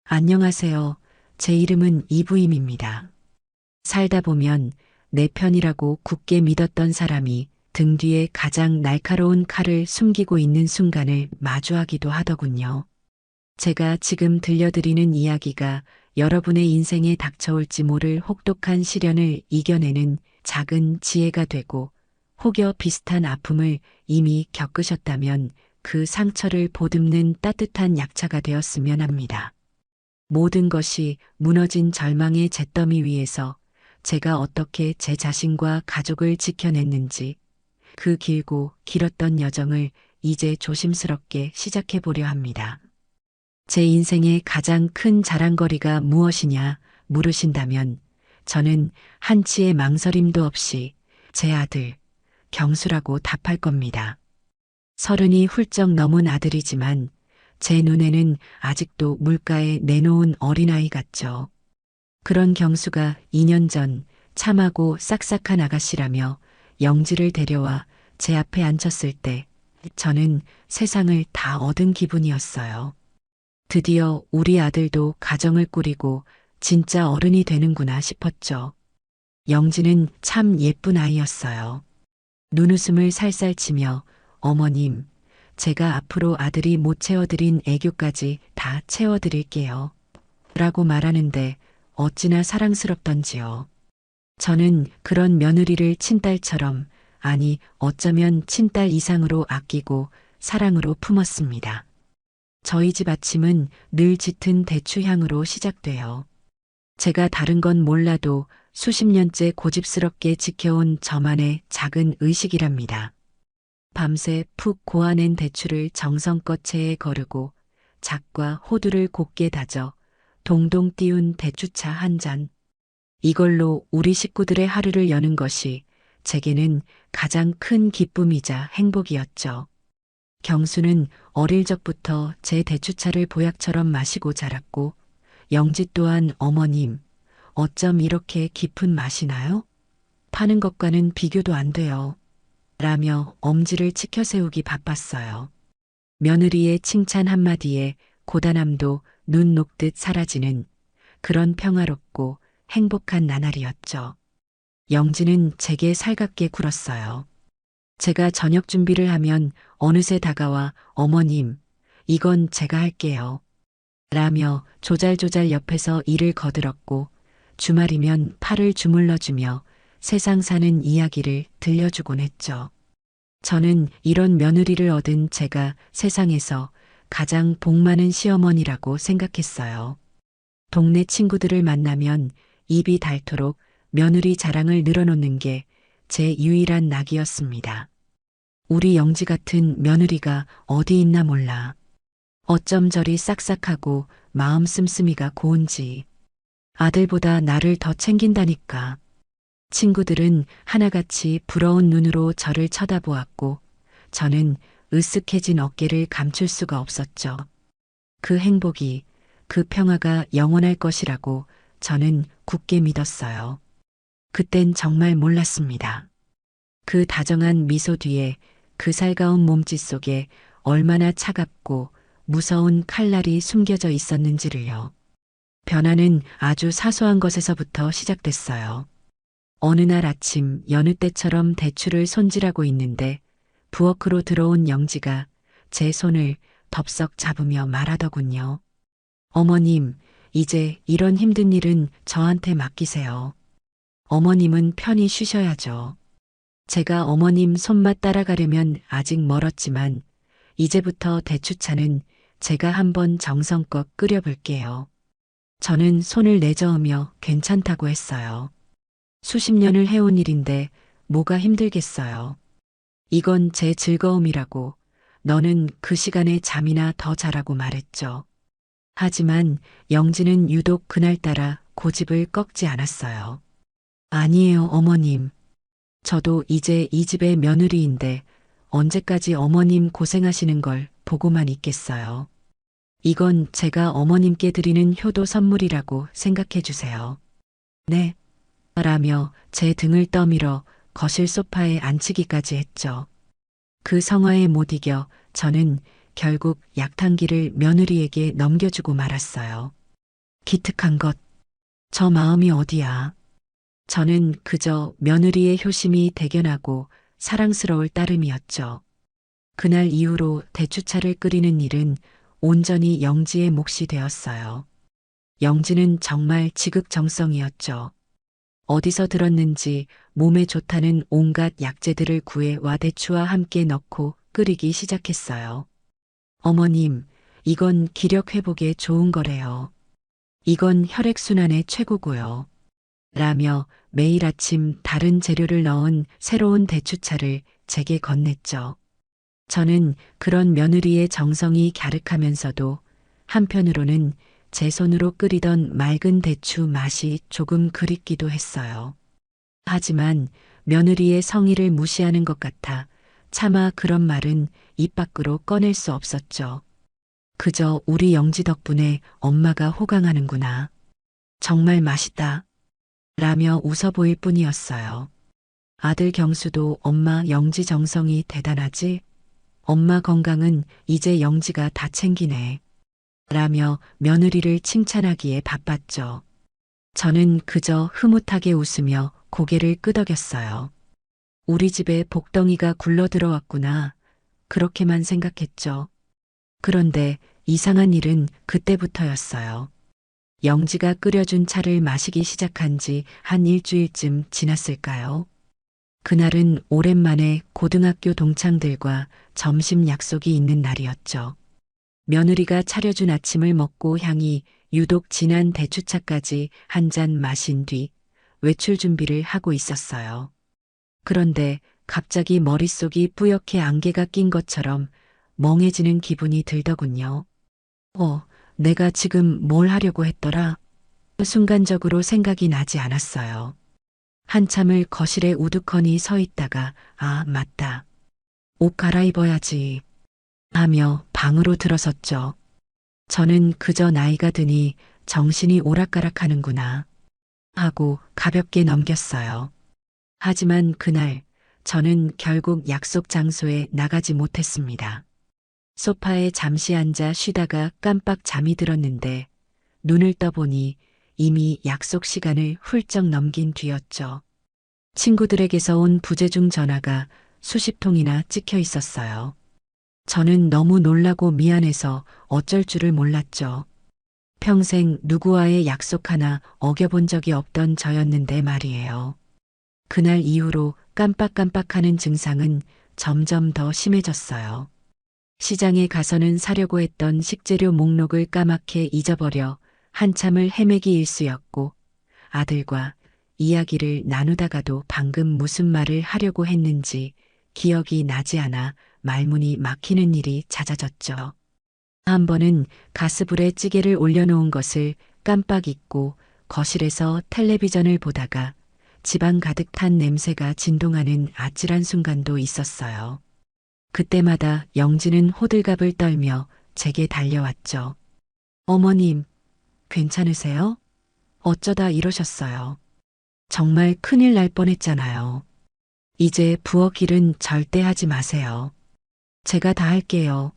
안녕하세요. 제 이름은 이부임입니다. 살다 보면 내 편이라고 굳게 믿었던 사람이 등 뒤에 가장 날카로운 칼을 숨기고 있는 순간을 마주하기도 하더군요. 제가 지금 들려드리는 이야기가 여러분의 인생에 닥쳐올지 모를 혹독한 시련을 이겨내는 작은 지혜가 되고, 혹여 비슷한 아픔을 이미 겪으셨다면 그 상처를 보듬는 따뜻한 약차가 되었으면 합니다. 모든 것이 무너진 절망의 잿더미 위에서 제가 어떻게 제 자신과 가족을 지켜냈는지, 그 길고 길었던 여정을 이제 조심스럽게 시작해 보려 합니다. 제 인생의 가장 큰 자랑거리가 무엇이냐 물으신다면 저는 한치의 망설임도 없이 제 아들 경수라고 답할 겁니다. 30이 훌쩍 넘은 아들이지만 제 눈에는 아직도 물가에 내놓은 어린아이 같죠. 그런 경수가 2년 전 참하고 싹싹한 아가씨라며 영지를 데려와 제 앞에 앉혔을 때 저는 세상을 다 얻은 기분이었어요. 드디어 우리 아들도 가정을 꾸리고 진짜 어른이 되는구나 싶었죠. 영지는 참 예쁜 아이였어요. 눈웃음을 살살 치며 어머님, 제가 앞으로 아들이 못 채워드린 애교까지 다 채워드릴게요. 라고 말하는데 어찌나 사랑스럽던지요. 저는 그런 며느리를 친딸처럼, 아니 어쩌면 친딸 이상으로 아끼고 사랑으로 품었습니다. 저희 집 아침은 늘 짙은 대추향으로 시작돼요. 제가 다른 건 몰라도 수십 년째 고집스럽게 지켜온 저만의 작은 의식이랍니다. 밤새 푹 고아낸 대추를 정성껏 체에 거르고 작과 호두를 곱게 다져 동동 띄운 대추차 한 잔. 이걸로 우리 식구들의 하루를 여는 것이 제게는 가장 큰 기쁨이자 행복이었죠. 경수는 어릴 적부터 제 대추차를 보약처럼 마시고 자랐고, 영지 또한 어머님, 어쩜 이렇게 깊은 맛이 나요? 파는 것과는 비교도 안 돼요. 라며 엄지를 치켜 세우기 바빴어요. 며느리의 칭찬 한마디에 고단함도 눈 녹듯 사라지는 그런 평화롭고 행복한 나날이었죠. 영지는 제게 살갑게 굴었어요. 제가 저녁 준비를 하면 어느새 다가와 어머님, 이건 제가 할게요. 라며 조잘조잘 옆에서 일을 거들었고, 주말이면 팔을 주물러주며 세상 사는 이야기를 들려주곤 했죠. 저는 이런 며느리를 얻은 제가 세상에서 가장 복 많은 시어머니라고 생각했어요. 동네 친구들을 만나면 입이 닳도록 며느리 자랑을 늘어놓는 게 제 유일한 낙이었습니다. 우리 영지 같은 며느리가 어디 있나 몰라. 어쩜 저리 싹싹하고 마음 씀씀이가 고운지. 아들보다 나를 더 챙긴다니까. 친구들은 하나같이 부러운 눈으로 저를 쳐다보았고, 저는 으쓱해진 어깨를 감출 수가 없었죠. 그 행복이, 그 평화가 영원할 것이라고 저는 굳게 믿었어요. 그땐 정말 몰랐습니다. 그 다정한 미소 뒤에, 그 살가운 몸짓 속에 얼마나 차갑고 무서운 칼날이 숨겨져 있었는지를요. 변화는 아주 사소한 것에서부터 시작됐어요. 어느 날 아침 여느 때처럼 대추를 손질하고 있는데 부엌으로 들어온 영지가 제 손을 덥석 잡으며 말하더군요. 어머님, 이제 이런 힘든 일은 저한테 맡기세요. 어머님은 편히 쉬셔야죠. 제가 어머님 손맛 따라가려면 아직 멀었지만 이제부터 대추차는 제가 한번 정성껏 끓여볼게요. 저는 손을 내저으며 괜찮다고 했어요. 수십 년을 해온 일인데 뭐가 힘들겠어요. 이건 제 즐거움이라고 너는 그 시간에 잠이나 더 자라고 말했죠. 하지만 영지는 유독 그날따라 고집을 꺾지 않았어요. 아니에요, 어머님. 저도 이제 이 집의 며느리인데 언제까지 어머님 고생하시는 걸 보고만 있겠어요. 이건 제가 어머님께 드리는 효도 선물이라고 생각해 주세요. 네. 라며 제 등을 떠밀어 거실 소파에 앉히기까지 했죠. 그 성화에 못 이겨 저는 결국 약탕기를 며느리에게 넘겨주고 말았어요. 기특한 것. 저 마음이 어디야. 저는 그저 며느리의 효심이 대견하고 사랑스러울 따름이었죠. 그날 이후로 대추차를 끓이는 일은 온전히 영지의 몫이 되었어요. 영지는 정말 지극정성이었죠. 어디서 들었는지 몸에 좋다는 온갖 약재들을 구해 와대추와 함께 넣고 끓이기 시작했어요. 어머님, 이건 기력 회복에 좋은 거래요. 이건 혈액순환에 최고고요. 라며 매일 아침 다른 재료를 넣은 새로운 대추차를 제게 건넸죠. 저는 그런 며느리의 정성이 갸륵하면서도 한편으로는 제 손으로 끓이던 맑은 대추 맛이 조금 그립기도 했어요. 하지만 며느리의 성의를 무시하는 것 같아 차마 그런 말은 입 밖으로 꺼낼 수 없었죠. 그저 우리 영지 덕분에 엄마가 호강하는구나. 정말 맛있다. 라며 웃어 보일 뿐이었어요. 아들 경수도 엄마 영지 정성이 대단하지? 엄마 건강은 이제 영지가 다 챙기네. 라며 며느리를 칭찬하기에 바빴죠. 저는 그저 흐뭇하게 웃으며 고개를 끄덕였어요. 우리 집에 복덩이가 굴러 들어왔구나. 그렇게만 생각했죠. 그런데 이상한 일은 그때부터였어요. 영지가 끓여준 차를 마시기 시작한 지 한 일주일쯤 지났을까요? 그날은 오랜만에 고등학교 동창들과 점심 약속이 있는 날이었죠. 며느리가 차려준 아침을 먹고 향이 유독 진한 대추차까지 한 잔 마신 뒤 외출 준비를 하고 있었어요. 그런데 갑자기 머릿속이 뿌옇게 안개가 낀 것처럼 멍해지는 기분이 들더군요. 내가 지금 뭘 하려고 했더라? 순간적으로 생각이 나지 않았어요. 한참을 거실에 우두커니 서 있다가 맞다. 옷 갈아입어야지 하며 방으로 들어섰죠. 저는 그저 나이가 드니 정신이 오락가락하는구나 하고 가볍게 넘겼어요. 하지만 그날 저는 결국 약속 장소에 나가지 못했습니다. 소파에 잠시 앉아 쉬다가 깜빡 잠이 들었는데 눈을 떠보니 이미 약속 시간을 훌쩍 넘긴 뒤였죠. 친구들에게서 온 부재중 전화가 수십 통이나 찍혀 있었어요. 저는 너무 놀라고 미안해서 어쩔 줄을 몰랐죠. 평생 누구와의 약속 하나 어겨본 적이 없던 저였는데 말이에요. 그날 이후로 깜빡깜빡하는 증상은 점점 더 심해졌어요. 시장에 가서는 사려고 했던 식재료 목록을 까맣게 잊어버려 한참을 헤매기 일쑤였고 아들과 이야기를 나누다가도 방금 무슨 말을 하려고 했는지 기억이 나지 않아 말문이 막히는 일이 잦아졌죠. 한 번은 가스불에 찌개를 올려놓은 것을 깜빡 잊고 거실에서 텔레비전을 보다가 집안 가득 탄 냄새가 진동하는 아찔한 순간도 있었어요. 그때마다 영지는 호들갑을 떨며 제게 달려왔죠. 어머님, 괜찮으세요? 어쩌다 이러셨어요. 정말 큰일 날 뻔했잖아요. 이제 부엌 일은 절대 하지 마세요. 제가 다 할게요.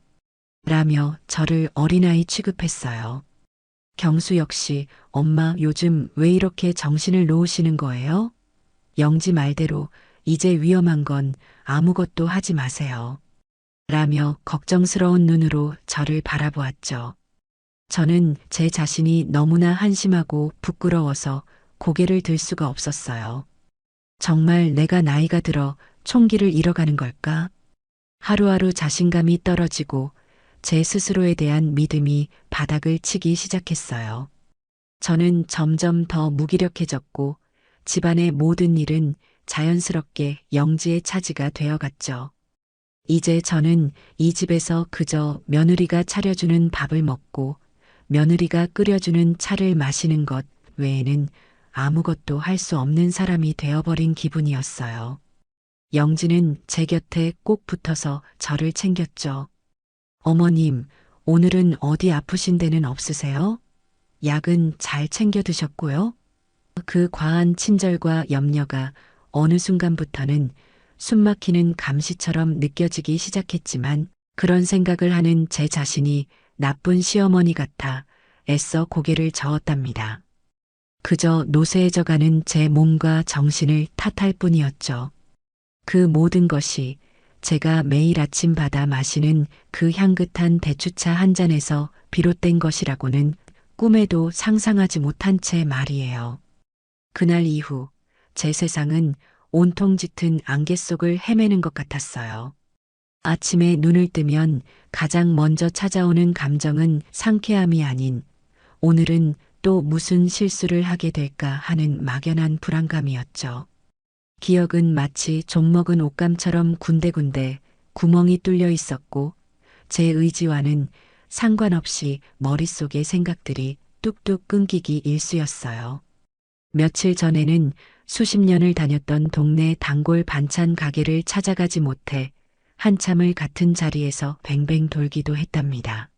라며 저를 어린아이 취급했어요. 경수 역시 엄마 요즘 왜 이렇게 정신을 놓으시는 거예요? 영지 말대로 이제 위험한 건 아무것도 하지 마세요. 라며 걱정스러운 눈으로 저를 바라보았죠. 저는 제 자신이 너무나 한심하고 부끄러워서 고개를 들 수가 없었어요. 정말 내가 나이가 들어 총기를 잃어가는 걸까? 하루하루 자신감이 떨어지고 제 스스로에 대한 믿음이 바닥을 치기 시작했어요. 저는 점점 더 무기력해졌고 집안의 모든 일은 자연스럽게 영지의 차지가 되어갔죠. 이제 저는 이 집에서 그저 며느리가 차려주는 밥을 먹고 며느리가 끓여주는 차를 마시는 것 외에는 아무것도 할 수 없는 사람이 되어버린 기분이었어요. 영지는 제 곁에 꼭 붙어서 저를 챙겼죠. 어머님, 오늘은 어디 아프신 데는 없으세요? 약은 잘 챙겨 드셨고요? 그 과한 친절과 염려가 어느 순간부터는 숨막히는 감시처럼 느껴지기 시작했지만 그런 생각을 하는 제 자신이 나쁜 시어머니 같아 애써 고개를 저었답니다. 그저 노쇠해져가는 제 몸과 정신을 탓할 뿐이었죠. 그 모든 것이 제가 매일 아침 받아 마시는 그 향긋한 대추차 한 잔에서 비롯된 것이라고는 꿈에도 상상하지 못한 채 말이에요. 그날 이후 제 세상은 온통 짙은 안개 속을 헤매는 것 같았어요. 아침에 눈을 뜨면 가장 먼저 찾아오는 감정은 상쾌함이 아닌 오늘은 또 무슨 실수를 하게 될까 하는 막연한 불안감이었죠. 기억은 마치 좀먹은 옷감처럼 군데군데 구멍이 뚫려 있었고 제 의지와는 상관없이 머릿속의 생각들이 뚝뚝 끊기기 일쑤였어요. 며칠 전에는 수십 년을 다녔던 동네 단골 반찬 가게를 찾아가지 못해 한참을 같은 자리에서 뱅뱅 돌기도 했답니다.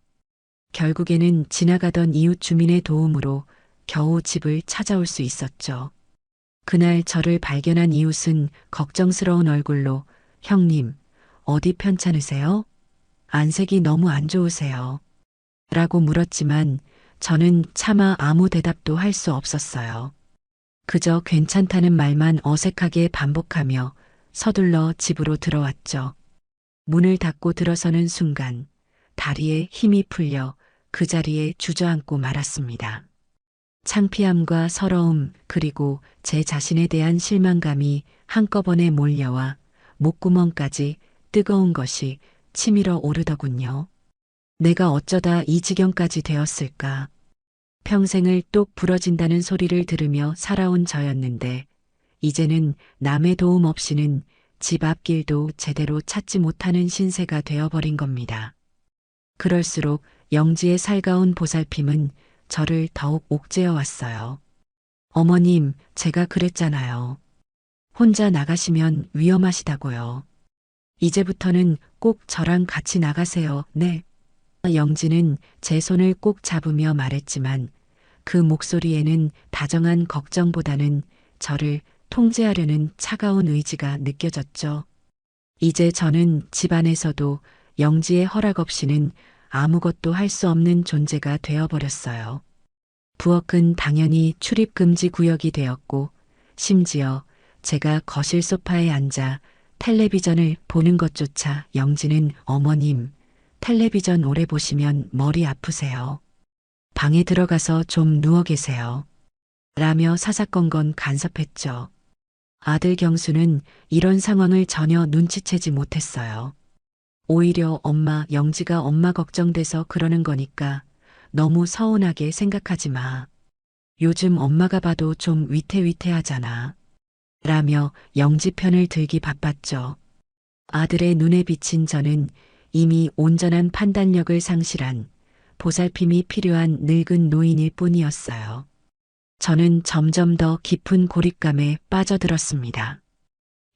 결국에는 지나가던 이웃 주민의 도움으로 겨우 집을 찾아올 수 있었죠. 그날 저를 발견한 이웃은 걱정스러운 얼굴로 형님, 어디 편찮으세요? 안색이 너무 안 좋으세요. 라고 물었지만 저는 차마 아무 대답도 할 수 없었어요. 그저 괜찮다는 말만 어색하게 반복하며 서둘러 집으로 들어왔죠. 문을 닫고 들어서는 순간 다리에 힘이 풀려 그 자리에 주저앉고 말았습니다. 창피함과 서러움 그리고 제 자신에 대한 실망감이 한꺼번에 몰려와 목구멍까지 뜨거운 것이 치밀어 오르더군요. 내가 어쩌다 이 지경까지 되었을까? 평생을 똑 부러진다는 소리를 들으며 살아온 저였는데 이제는 남의 도움 없이는 집 앞길도 제대로 찾지 못하는 신세가 되어버린 겁니다. 그럴수록 영지의 살가운 보살핌은 저를 더욱 옥죄어 왔어요. 어머님, 제가 그랬잖아요. 혼자 나가시면 위험하시다고요. 이제부터는 꼭 저랑 같이 나가세요. 네. 영지는 제 손을 꼭 잡으며 말했지만 그 목소리에는 다정한 걱정보다는 저를 통제하려는 차가운 의지가 느껴졌죠. 이제 저는 집안에서도 영지의 허락 없이는 아무것도 할 수 없는 존재가 되어버렸어요. 부엌은 당연히 출입금지 구역이 되었고 심지어 제가 거실 소파에 앉아 텔레비전을 보는 것조차 영지는 어머님, 텔레비전 오래 보시면 머리 아프세요. 방에 들어가서 좀 누워 계세요. 라며 사사건건 간섭했죠. 아들 경수는 이런 상황을 전혀 눈치채지 못했어요. 오히려 엄마 영지가 엄마 걱정돼서 그러는 거니까 너무 서운하게 생각하지 마. 요즘 엄마가 봐도 좀 위태위태하잖아. 라며 영지 편을 들기 바빴죠. 아들의 눈에 비친 저는 이미 온전한 판단력을 상실한 보살핌이 필요한 늙은 노인일 뿐이었어요. 저는 점점 더 깊은 고립감에 빠져들었습니다.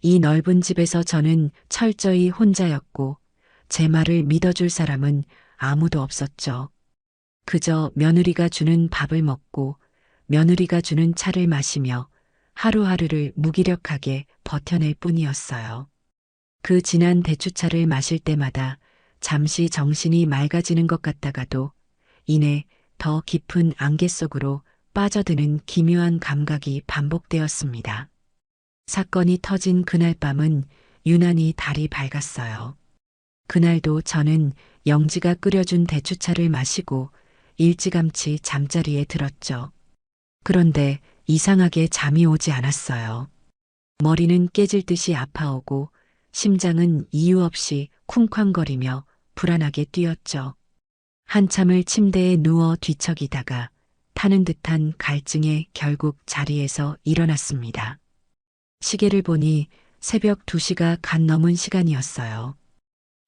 이 넓은 집에서 저는 철저히 혼자였고 제 말을 믿어줄 사람은 아무도 없었죠. 그저 며느리가 주는 밥을 먹고 며느리가 주는 차를 마시며 하루하루를 무기력하게 버텨낼 뿐이었어요. 그 진한 대추차를 마실 때마다 잠시 정신이 맑아지는 것 같다가도 이내 더 깊은 안개 속으로 빠져드는 기묘한 감각이 반복되었습니다. 사건이 터진 그날 밤은 유난히 달이 밝았어요. 그날도 저는 영지가 끓여준 대추차를 마시고 일찌감치 잠자리에 들었죠. 그런데 이상하게 잠이 오지 않았어요. 머리는 깨질 듯이 아파오고 심장은 이유 없이 쿵쾅거리며 불안하게 뛰었죠. 한참을 침대에 누워 뒤척이다가 타는 듯한 갈증에 결국 자리에서 일어났습니다. 시계를 보니 새벽 2시가 갓 넘은 시간이었어요.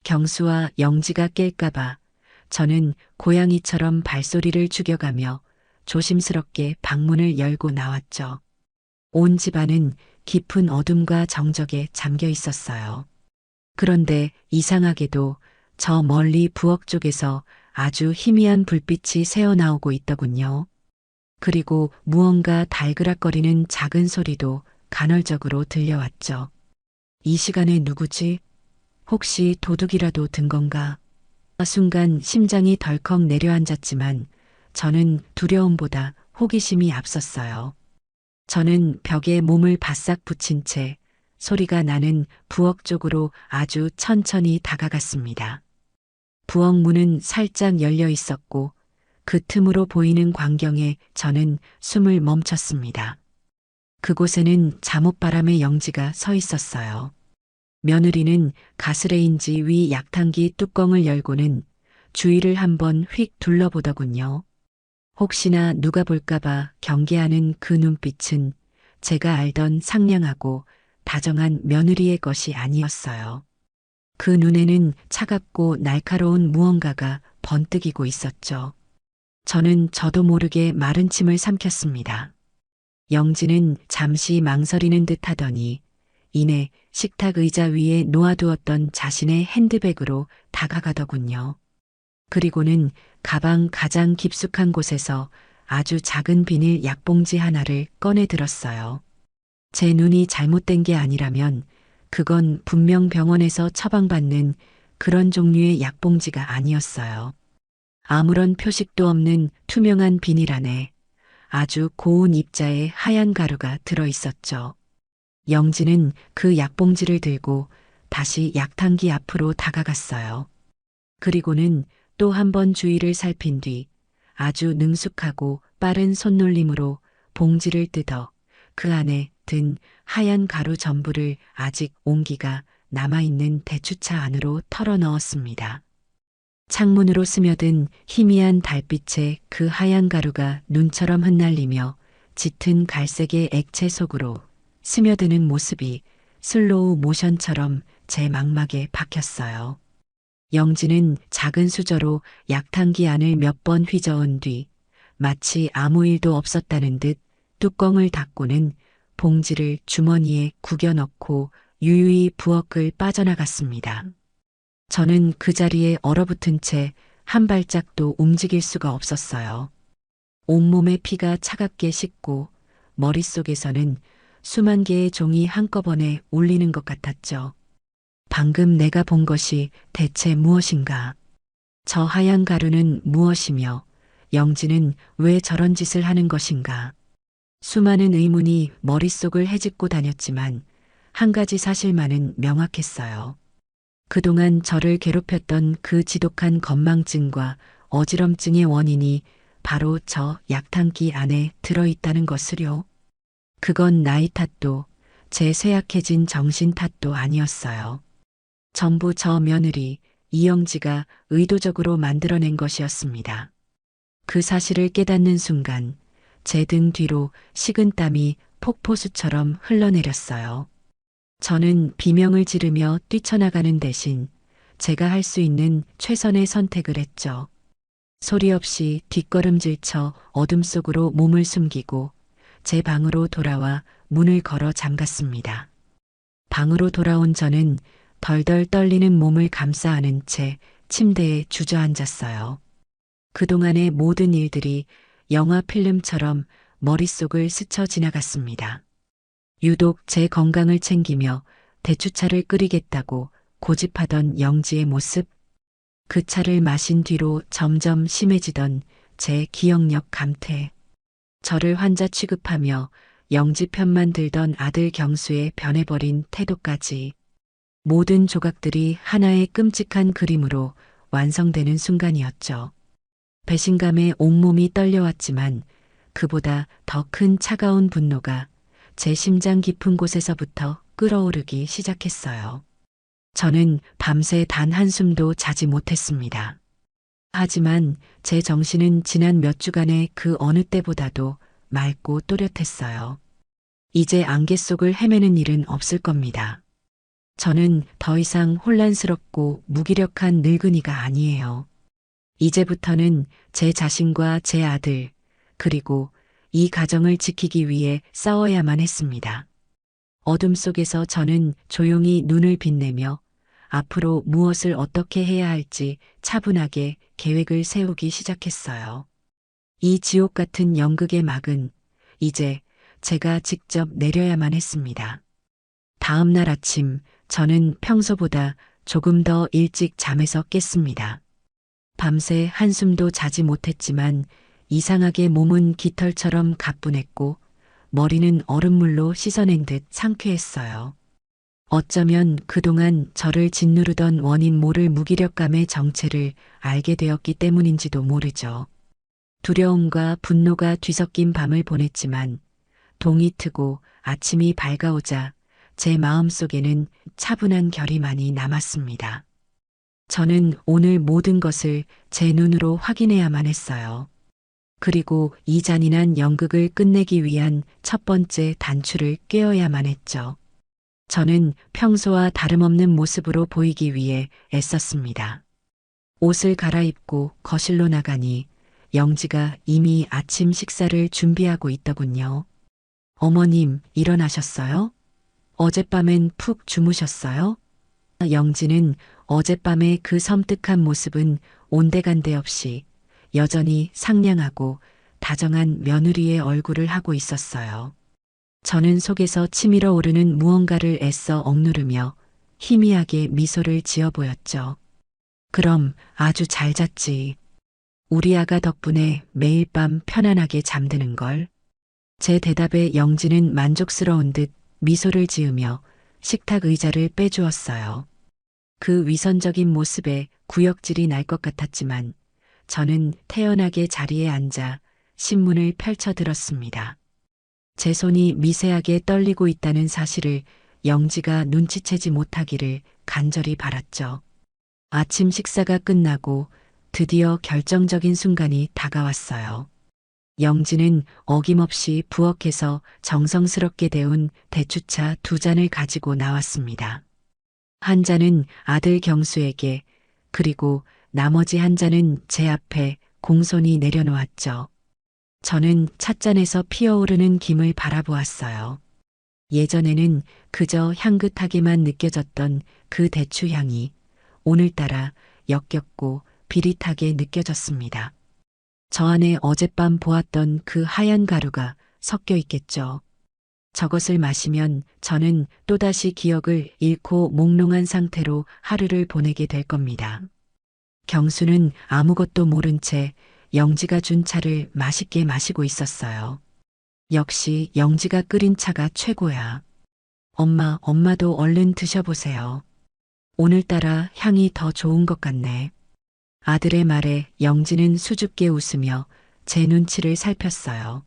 경수와 영지가 깰까봐 저는 고양이처럼 발소리를 죽여가며 조심스럽게 방문을 열고 나왔죠. 온 집안은 깊은 어둠과 정적에 잠겨 있었어요. 그런데 이상하게도 저 멀리 부엌 쪽에서 아주 희미한 불빛이 새어나오고 있더군요. 그리고 무언가 달그락거리는 작은 소리도 간헐적으로 들려왔죠. 이 시간에 누구지? 혹시 도둑이라도 든 건가? 순간 심장이 덜컥 내려앉았지만 저는 두려움보다 호기심이 앞섰어요. 저는 벽에 몸을 바싹 붙인 채 소리가 나는 부엌 쪽으로 아주 천천히 다가갔습니다. 부엌 문은 살짝 열려 있었고 그 틈으로 보이는 광경에 저는 숨을 멈췄습니다. 그곳에는 잠옷바람의 영지가 서 있었어요. 며느리는 가스레인지 위 약탕기 뚜껑을 열고는 주위를 한번 휙 둘러보더군요. 혹시나 누가 볼까봐 경계하는 그 눈빛은 제가 알던 상냥하고 다정한 며느리의 것이 아니었어요. 그 눈에는 차갑고 날카로운 무언가가 번뜩이고 있었죠. 저는 저도 모르게 마른 침을 삼켰습니다. 영지는 잠시 망설이는 듯 하더니 이내 식탁 의자 위에 놓아두었던 자신의 핸드백으로 다가가더군요. 그리고는 가방 가장 깊숙한 곳에서 아주 작은 비닐 약봉지 하나를 꺼내 들었어요. 제 눈이 잘못된 게 아니라면 그건 분명 병원에서 처방받는 그런 종류의 약봉지가 아니었어요. 아무런 표식도 없는 투명한 비닐 안에 아주 고운 입자의 하얀 가루가 들어 있었죠. 영지는 그 약봉지를 들고 다시 약탕기 앞으로 다가갔어요. 그리고는 또 한 번 주위를 살핀 뒤 아주 능숙하고 빠른 손놀림으로 봉지를 뜯어 그 안에 든 하얀 가루 전부를 아직 온기가 남아있는 대추차 안으로 털어 넣었습니다. 창문으로 스며든 희미한 달빛에 그 하얀 가루가 눈처럼 흩날리며 짙은 갈색의 액체 속으로 스며드는 모습이 슬로우 모션처럼 제 망막에 박혔어요. 영지는 작은 수저로 약탕기 안을 몇 번 휘저은 뒤 마치 아무 일도 없었다는 듯 뚜껑을 닫고는 봉지를 주머니에 구겨 넣고 유유히 부엌을 빠져나갔습니다. 저는 그 자리에 얼어붙은 채 한 발짝도 움직일 수가 없었어요. 온몸에 피가 차갑게 식고 머릿속에서는 수만 개의 종이 한꺼번에 울리는 것 같았죠. 방금 내가 본 것이 대체 무엇인가? 저 하얀 가루는 무엇이며 영지는 왜 저런 짓을 하는 것인가? 수많은 의문이 머릿속을 헤집고 다녔지만 한 가지 사실만은 명확했어요. 그동안 저를 괴롭혔던 그 지독한 건망증과 어지럼증의 원인이 바로 저 약탕기 안에 들어있다는 것을요. 그건 나이 탓도 제 쇠약해진 정신 탓도 아니었어요. 전부 저 며느리 이영지가 의도적으로 만들어낸 것이었습니다. 그 사실을 깨닫는 순간 제 등 뒤로 식은땀이 폭포수처럼 흘러내렸어요. 저는 비명을 지르며 뛰쳐나가는 대신 제가 할 수 있는 최선의 선택을 했죠. 소리 없이 뒷걸음질쳐 어둠 속으로 몸을 숨기고 제 방으로 돌아와 문을 걸어 잠갔습니다. 방으로 돌아온 저는 덜덜 떨리는 몸을 감싸 안은 채 침대에 주저앉았어요. 그동안의 모든 일들이 영화 필름처럼 머릿속을 스쳐 지나갔습니다. 유독 제 건강을 챙기며 대추차를 끓이겠다고 고집하던 영지의 모습, 그 차를 마신 뒤로 점점 심해지던 제 기억력 감퇴, 저를 환자 취급하며 영지 편만 들던 아들 경수의 변해버린 태도까지 모든 조각들이 하나의 끔찍한 그림으로 완성되는 순간이었죠. 배신감에 온몸이 떨려왔지만 그보다 더 큰 차가운 분노가 제 심장 깊은 곳에서부터 끓어오르기 시작했어요. 저는 밤새 단 한숨도 자지 못했습니다. 하지만 제 정신은 지난 몇 주간의 그 어느 때보다도 맑고 또렷했어요. 이제 안개 속을 헤매는 일은 없을 겁니다. 저는 더 이상 혼란스럽고 무기력한 늙은이가 아니에요. 이제부터는 제 자신과 제 아들, 그리고 이 가정을 지키기 위해 싸워야만 했습니다. 어둠 속에서 저는 조용히 눈을 빛내며 앞으로 무엇을 어떻게 해야 할지 차분하게 계획을 세우기 시작했어요. 이 지옥 같은 연극의 막은 이제 제가 직접 내려야만 했습니다. 다음 날 아침 저는 평소보다 조금 더 일찍 잠에서 깼습니다. 밤새 한숨도 자지 못했지만 이상하게 몸은 깃털처럼 가뿐했고 머리는 얼음물로 씻어낸 듯 상쾌했어요. 어쩌면 그동안 저를 짓누르던 원인 모를 무기력감의 정체를 알게 되었기 때문인지도 모르죠. 두려움과 분노가 뒤섞인 밤을 보냈지만 동이 트고 아침이 밝아오자 제 마음속에는 차분한 결의만이 남았습니다. 저는 오늘 모든 것을 제 눈으로 확인해야만 했어요. 그리고 이 잔인한 연극을 끝내기 위한 첫 번째 단추를 꿰어야만 했죠. 저는 평소와 다름없는 모습으로 보이기 위해 애썼습니다. 옷을 갈아입고 거실로 나가니 영지가 이미 아침 식사를 준비하고 있더군요. 어머님, 일어나셨어요? 어젯밤엔 푹 주무셨어요? 영지는 어젯밤의 그 섬뜩한 모습은 온데간데 없이 여전히 상냥하고 다정한 며느리의 얼굴을 하고 있었어요. 저는 속에서 치밀어 오르는 무언가를 애써 억누르며 희미하게 미소를 지어 보였죠. 그럼 아주 잘 잤지. 우리 아가 덕분에 매일 밤 편안하게 잠드는걸. 제 대답에 영지는 만족스러운 듯 미소를 지으며 식탁 의자를 빼주었어요. 그 위선적인 모습에 구역질이 날 것 같았지만 저는 태연하게 자리에 앉아 신문을 펼쳐 들었습니다. 제 손이 미세하게 떨리고 있다는 사실을 영지가 눈치채지 못하기를 간절히 바랐죠. 아침 식사가 끝나고 드디어 결정적인 순간이 다가왔어요. 영지는 어김없이 부엌에서 정성스럽게 데운 대추차 2잔을 가지고 나왔습니다. 한 잔은 아들 경수에게, 그리고 나머지 한 잔은 제 앞에 공손히 내려놓았죠. 저는 찻잔에서 피어오르는 김을 바라보았어요. 예전에는 그저 향긋하게만 느껴졌던 그 대추 향이 오늘따라 역겹고 비릿하게 느껴졌습니다. 저 안에 어젯밤 보았던 그 하얀 가루가 섞여 있겠죠. 저것을 마시면 저는 또다시 기억을 잃고 몽롱한 상태로 하루를 보내게 될 겁니다. 경수는 아무것도 모른 채 영지가 준 차를 맛있게 마시고 있었어요. 역시 영지가 끓인 차가 최고야. 엄마도 얼른 드셔보세요. 오늘따라 향이 더 좋은 것 같네. 아들의 말에 영지는 수줍게 웃으며 제 눈치를 살폈어요.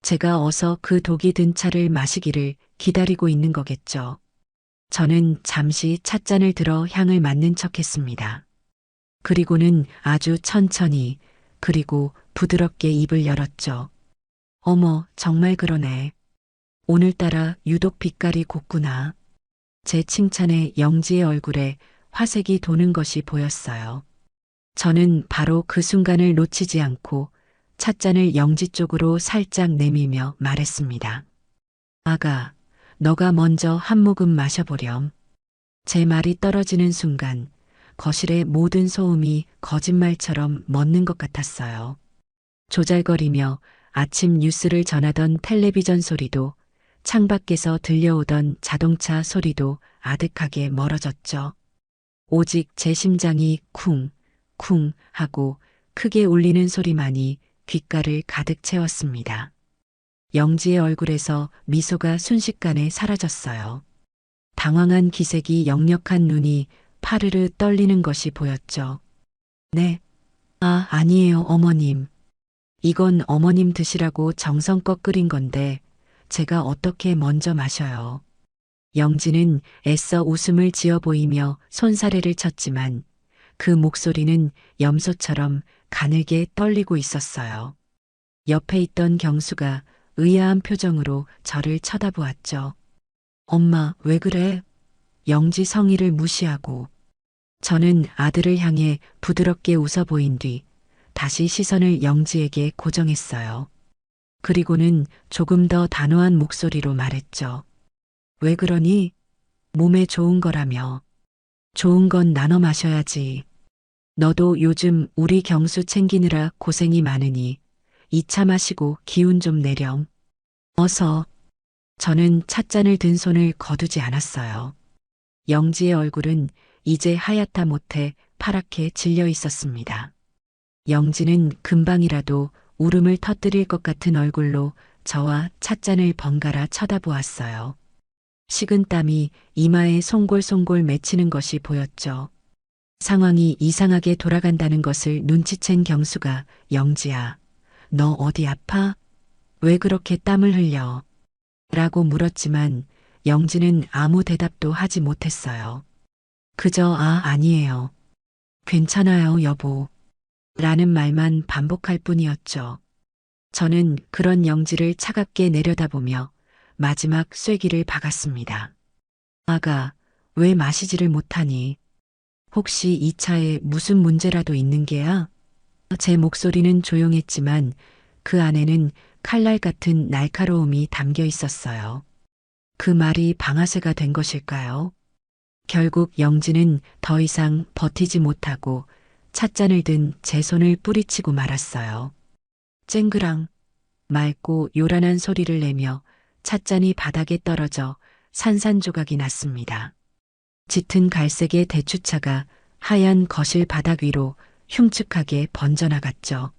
제가 어서 그 독이 든 차를 마시기를 기다리고 있는 거겠죠. 저는 잠시 찻잔을 들어 향을 맡는 척했습니다. 그리고는 아주 천천히, 그리고 부드럽게 입을 열었죠. 어머, 정말 그러네. 오늘따라 유독 빛깔이 곱구나. 제 칭찬에 영지의 얼굴에 화색이 도는 것이 보였어요. 저는 바로 그 순간을 놓치지 않고 찻잔을 영지 쪽으로 살짝 내밀며 말했습니다. 아가, 너가 먼저 한 모금 마셔보렴. 제 말이 떨어지는 순간 거실의 모든 소음이 거짓말처럼 멎는 것 같았어요. 조잘거리며 아침 뉴스를 전하던 텔레비전 소리도, 창밖에서 들려오던 자동차 소리도 아득하게 멀어졌죠. 오직 제 심장이 쿵, 쿵 하고 크게 울리는 소리만이 귓가를 가득 채웠습니다. 영지의 얼굴에서 미소가 순식간에 사라졌어요. 당황한 기색이 역력한 눈이 파르르 떨리는 것이 보였죠. 네. 아니에요, 어머님. 이건 어머님 드시라고 정성껏 끓인 건데 제가 어떻게 먼저 마셔요. 영지는 애써 웃음을 지어 보이며 손사래를 쳤지만 그 목소리는 염소처럼 가늘게 떨리고 있었어요. 옆에 있던 경수가 의아한 표정으로 저를 쳐다보았죠. 엄마, 왜 그래? 영지 성의를 무시하고. 저는 아들을 향해 부드럽게 웃어 보인 뒤 다시 시선을 영지에게 고정했어요. 그리고는 조금 더 단호한 목소리로 말했죠. 왜 그러니? 몸에 좋은 거라며. 좋은 건 나눠 마셔야지. 너도 요즘 우리 경수 챙기느라 고생이 많으니 이 차 마시고 기운 좀 내렴. 어서. 저는 찻잔을 든 손을 거두지 않았어요. 영지의 얼굴은 이제 하얗다 못해 파랗게 질려 있었습니다. 영지는 금방이라도 울음을 터뜨릴 것 같은 얼굴로 저와 찻잔을 번갈아 쳐다보았어요. 식은 땀이 이마에 송골송골 맺히는 것이 보였죠. 상황이 이상하게 돌아간다는 것을 눈치챈 경수가 영지야, 너 어디 아파? 왜 그렇게 땀을 흘려? 라고 물었지만 영지는 아무 대답도 하지 못했어요. 그저 아니에요. 괜찮아요, 여보. 라는 말만 반복할 뿐이었죠. 저는 그런 영지를 차갑게 내려다보며 마지막 쐐기를 박았습니다. 아가, 왜 마시지를 못하니? 혹시 이 차에 무슨 문제라도 있는 게야? 제 목소리는 조용했지만 그 안에는 칼날 같은 날카로움이 담겨 있었어요. 그 말이 방아쇠가 된 것일까요? 결국 영지는 더 이상 버티지 못하고 찻잔을 든 제 손을 뿌리치고 말았어요. 쨍그랑 맑고 요란한 소리를 내며 찻잔이 바닥에 떨어져 산산조각이 났습니다. 짙은 갈색의 대추차가 하얀 거실 바닥 위로 흉측하게 번져나갔죠.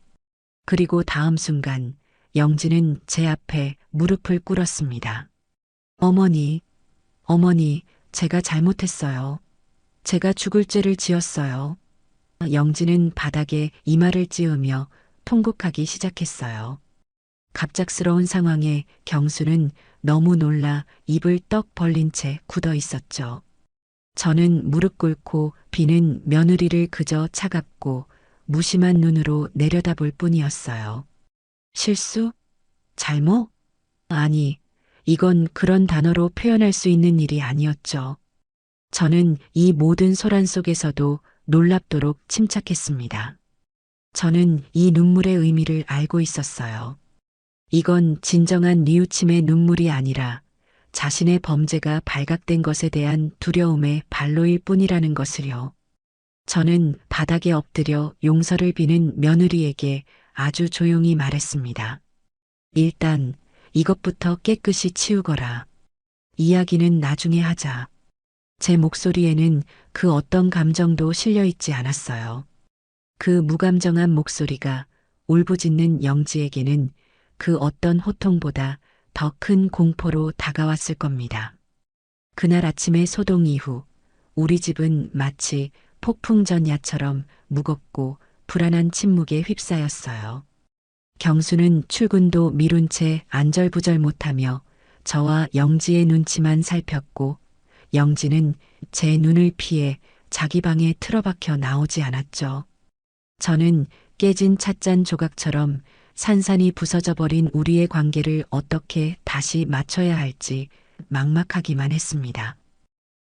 그리고 다음 순간 영지는 제 앞에 무릎을 꿇었습니다. 어머니, 어머니, 제가 잘못했어요. 제가 죽을 죄를 지었어요. 영지는 바닥에 이마를 찌으며 통곡하기 시작했어요. 갑작스러운 상황에 경수는 너무 놀라 입을 떡 벌린 채 굳어 있었죠. 저는 무릎 꿇고 비는 며느리를 그저 차갑고 무심한 눈으로 내려다볼 뿐이었어요. 실수? 잘못? 아니, 이건 그런 단어로 표현할 수 있는 일이 아니었죠. 저는 이 모든 소란 속에서도 놀랍도록 침착했습니다. 저는 이 눈물의 의미를 알고 있었어요. 이건 진정한 뉘우침의 눈물이 아니라 자신의 범죄가 발각된 것에 대한 두려움의 발로일 뿐이라는 것을요. 저는 바닥에 엎드려 용서를 비는 며느리에게 아주 조용히 말했습니다. 일단 이것부터 깨끗이 치우거라. 이야기는 나중에 하자. 제 목소리에는 그 어떤 감정도 실려 있지 않았어요. 그 무감정한 목소리가 울부짖는 영지에게는 그 어떤 호통보다 더 큰 공포로 다가왔을 겁니다. 그날 아침의 소동 이후 우리 집은 마치 폭풍전야처럼 무겁고 불안한 침묵에 휩싸였어요. 경수는 출근도 미룬 채 안절부절 못하며 저와 영지의 눈치만 살폈고 영지는 제 눈을 피해 자기 방에 틀어박혀 나오지 않았죠. 저는 깨진 찻잔 조각처럼 산산이 부서져 버린 우리의 관계를 어떻게 다시 맞춰야 할지 막막하기만 했습니다.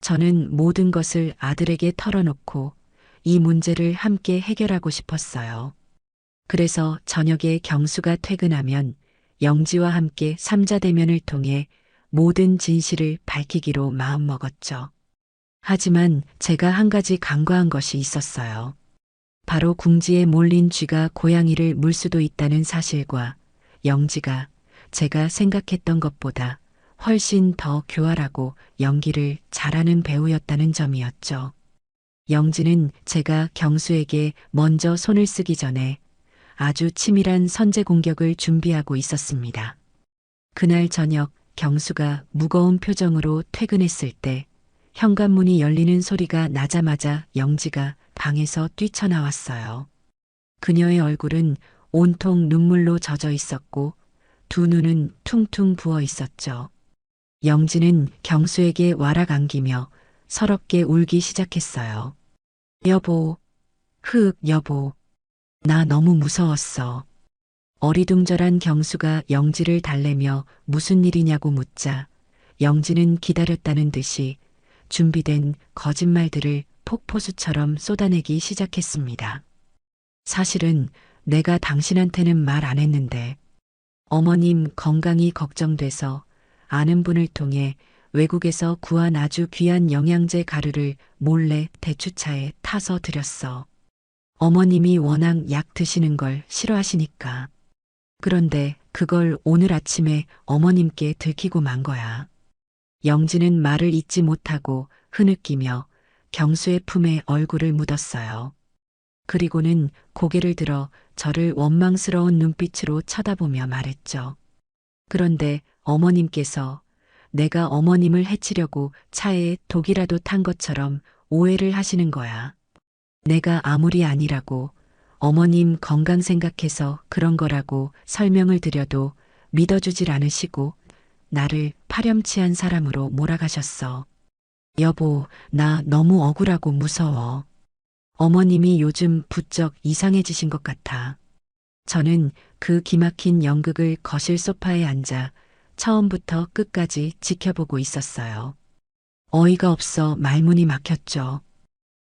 저는 모든 것을 아들에게 털어놓고 이 문제를 함께 해결하고 싶었어요. 그래서 저녁에 경수가 퇴근하면 영지와 함께 삼자대면을 통해 모든 진실을 밝히기로 마음먹었죠. 하지만 제가 한 가지 간과한 것이 있었어요. 바로 궁지에 몰린 쥐가 고양이를 물 수도 있다는 사실과 영지가 제가 생각했던 것보다 훨씬 더 교활하고 연기를 잘하는 배우였다는 점이었죠. 영지는 제가 경수에게 먼저 손을 쓰기 전에 아주 치밀한 선제 공격을 준비하고 있었습니다. 그날 저녁 경수가 무거운 표정으로 퇴근했을 때 현관문이 열리는 소리가 나자마자 영지가 방에서 뛰쳐나왔어요. 그녀의 얼굴은 온통 눈물로 젖어 있었고 두 눈은 퉁퉁 부어 있었죠. 영지는 경수에게 와락 안기며 서럽게 울기 시작했어요. 여보, 여보, 나 너무 무서웠어. 어리둥절한 경수가 영지를 달래며 무슨 일이냐고 묻자 영지는 기다렸다는 듯이 준비된 거짓말들을 폭포수처럼 쏟아내기 시작했습니다. 사실은 내가 당신한테는 말 안 했는데 어머님 건강이 걱정돼서 아는 분을 통해 외국에서 구한 아주 귀한 영양제 가루를 몰래 대추차에 타서 드렸어. 어머님이 워낙 약 드시는 걸 싫어하시니까. 그런데 그걸 오늘 아침에 어머님께 들키고 만 거야. 영지는 말을 잇지 못하고 흐느끼며 경수의 품에 얼굴을 묻었어요. 그리고는 고개를 들어 저를 원망스러운 눈빛으로 쳐다보며 말했죠. 그런데 어머님께서 내가 어머님을 해치려고 차에 독이라도 탄 것처럼 오해를 하시는 거야. 내가 아무리 아니라고 어머님 건강 생각해서 그런 거라고 설명을 드려도 믿어주질 않으시고 나를 파렴치한 사람으로 몰아가셨어. 여보, 나 너무 억울하고 무서워. 어머님이 요즘 부쩍 이상해지신 것 같아. 저는 그 기막힌 연극을 거실 소파에 앉아 처음부터 끝까지 지켜보고 있었어요. 어이가 없어 말문이 막혔죠.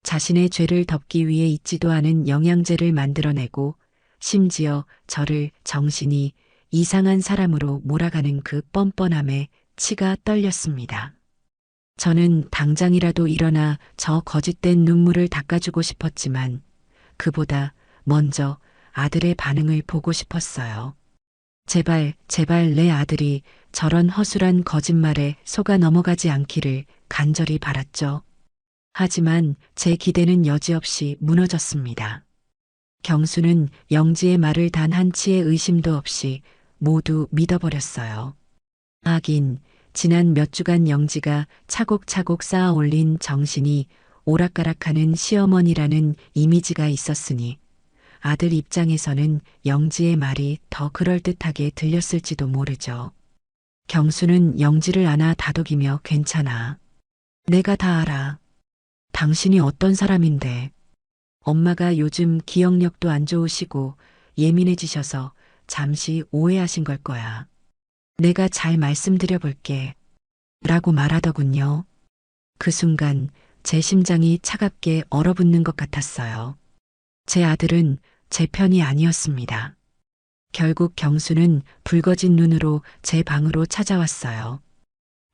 자신의 죄를 덮기 위해 있지도 않은 영양제를 만들어내고 심지어 저를 정신이 이상한 사람으로 몰아가는 그 뻔뻔함에 치가 떨렸습니다. 저는 당장이라도 일어나 저 거짓된 눈물을 닦아주고 싶었지만 그보다 먼저 아들의 반응을 보고 싶었어요. 제발, 제발 내 아들이 저런 허술한 거짓말에 속아 넘어가지 않기를 간절히 바랐죠. 하지만 제 기대는 여지없이 무너졌습니다. 경수는 영지의 말을 단 한치의 의심도 없이 모두 믿어버렸어요. 하긴 지난 몇 주간 영지가 차곡차곡 쌓아 올린 정신이 오락가락하는 시어머니라는 이미지가 있었으니 아들 입장에서는 영지의 말이 더 그럴듯하게 들렸을지도 모르죠. 경수는 영지를 안아 다독이며 괜찮아. 내가 다 알아. 당신이 어떤 사람인데. 엄마가 요즘 기억력도 안 좋으시고 예민해지셔서 잠시 오해하신 걸 거야. 내가 잘 말씀드려 볼게. 라고 말하더군요. 그 순간 제 심장이 차갑게 얼어붙는 것 같았어요. 제 아들은 제 편이 아니었습니다. 결국 경수는 붉어진 눈으로 제 방으로 찾아왔어요.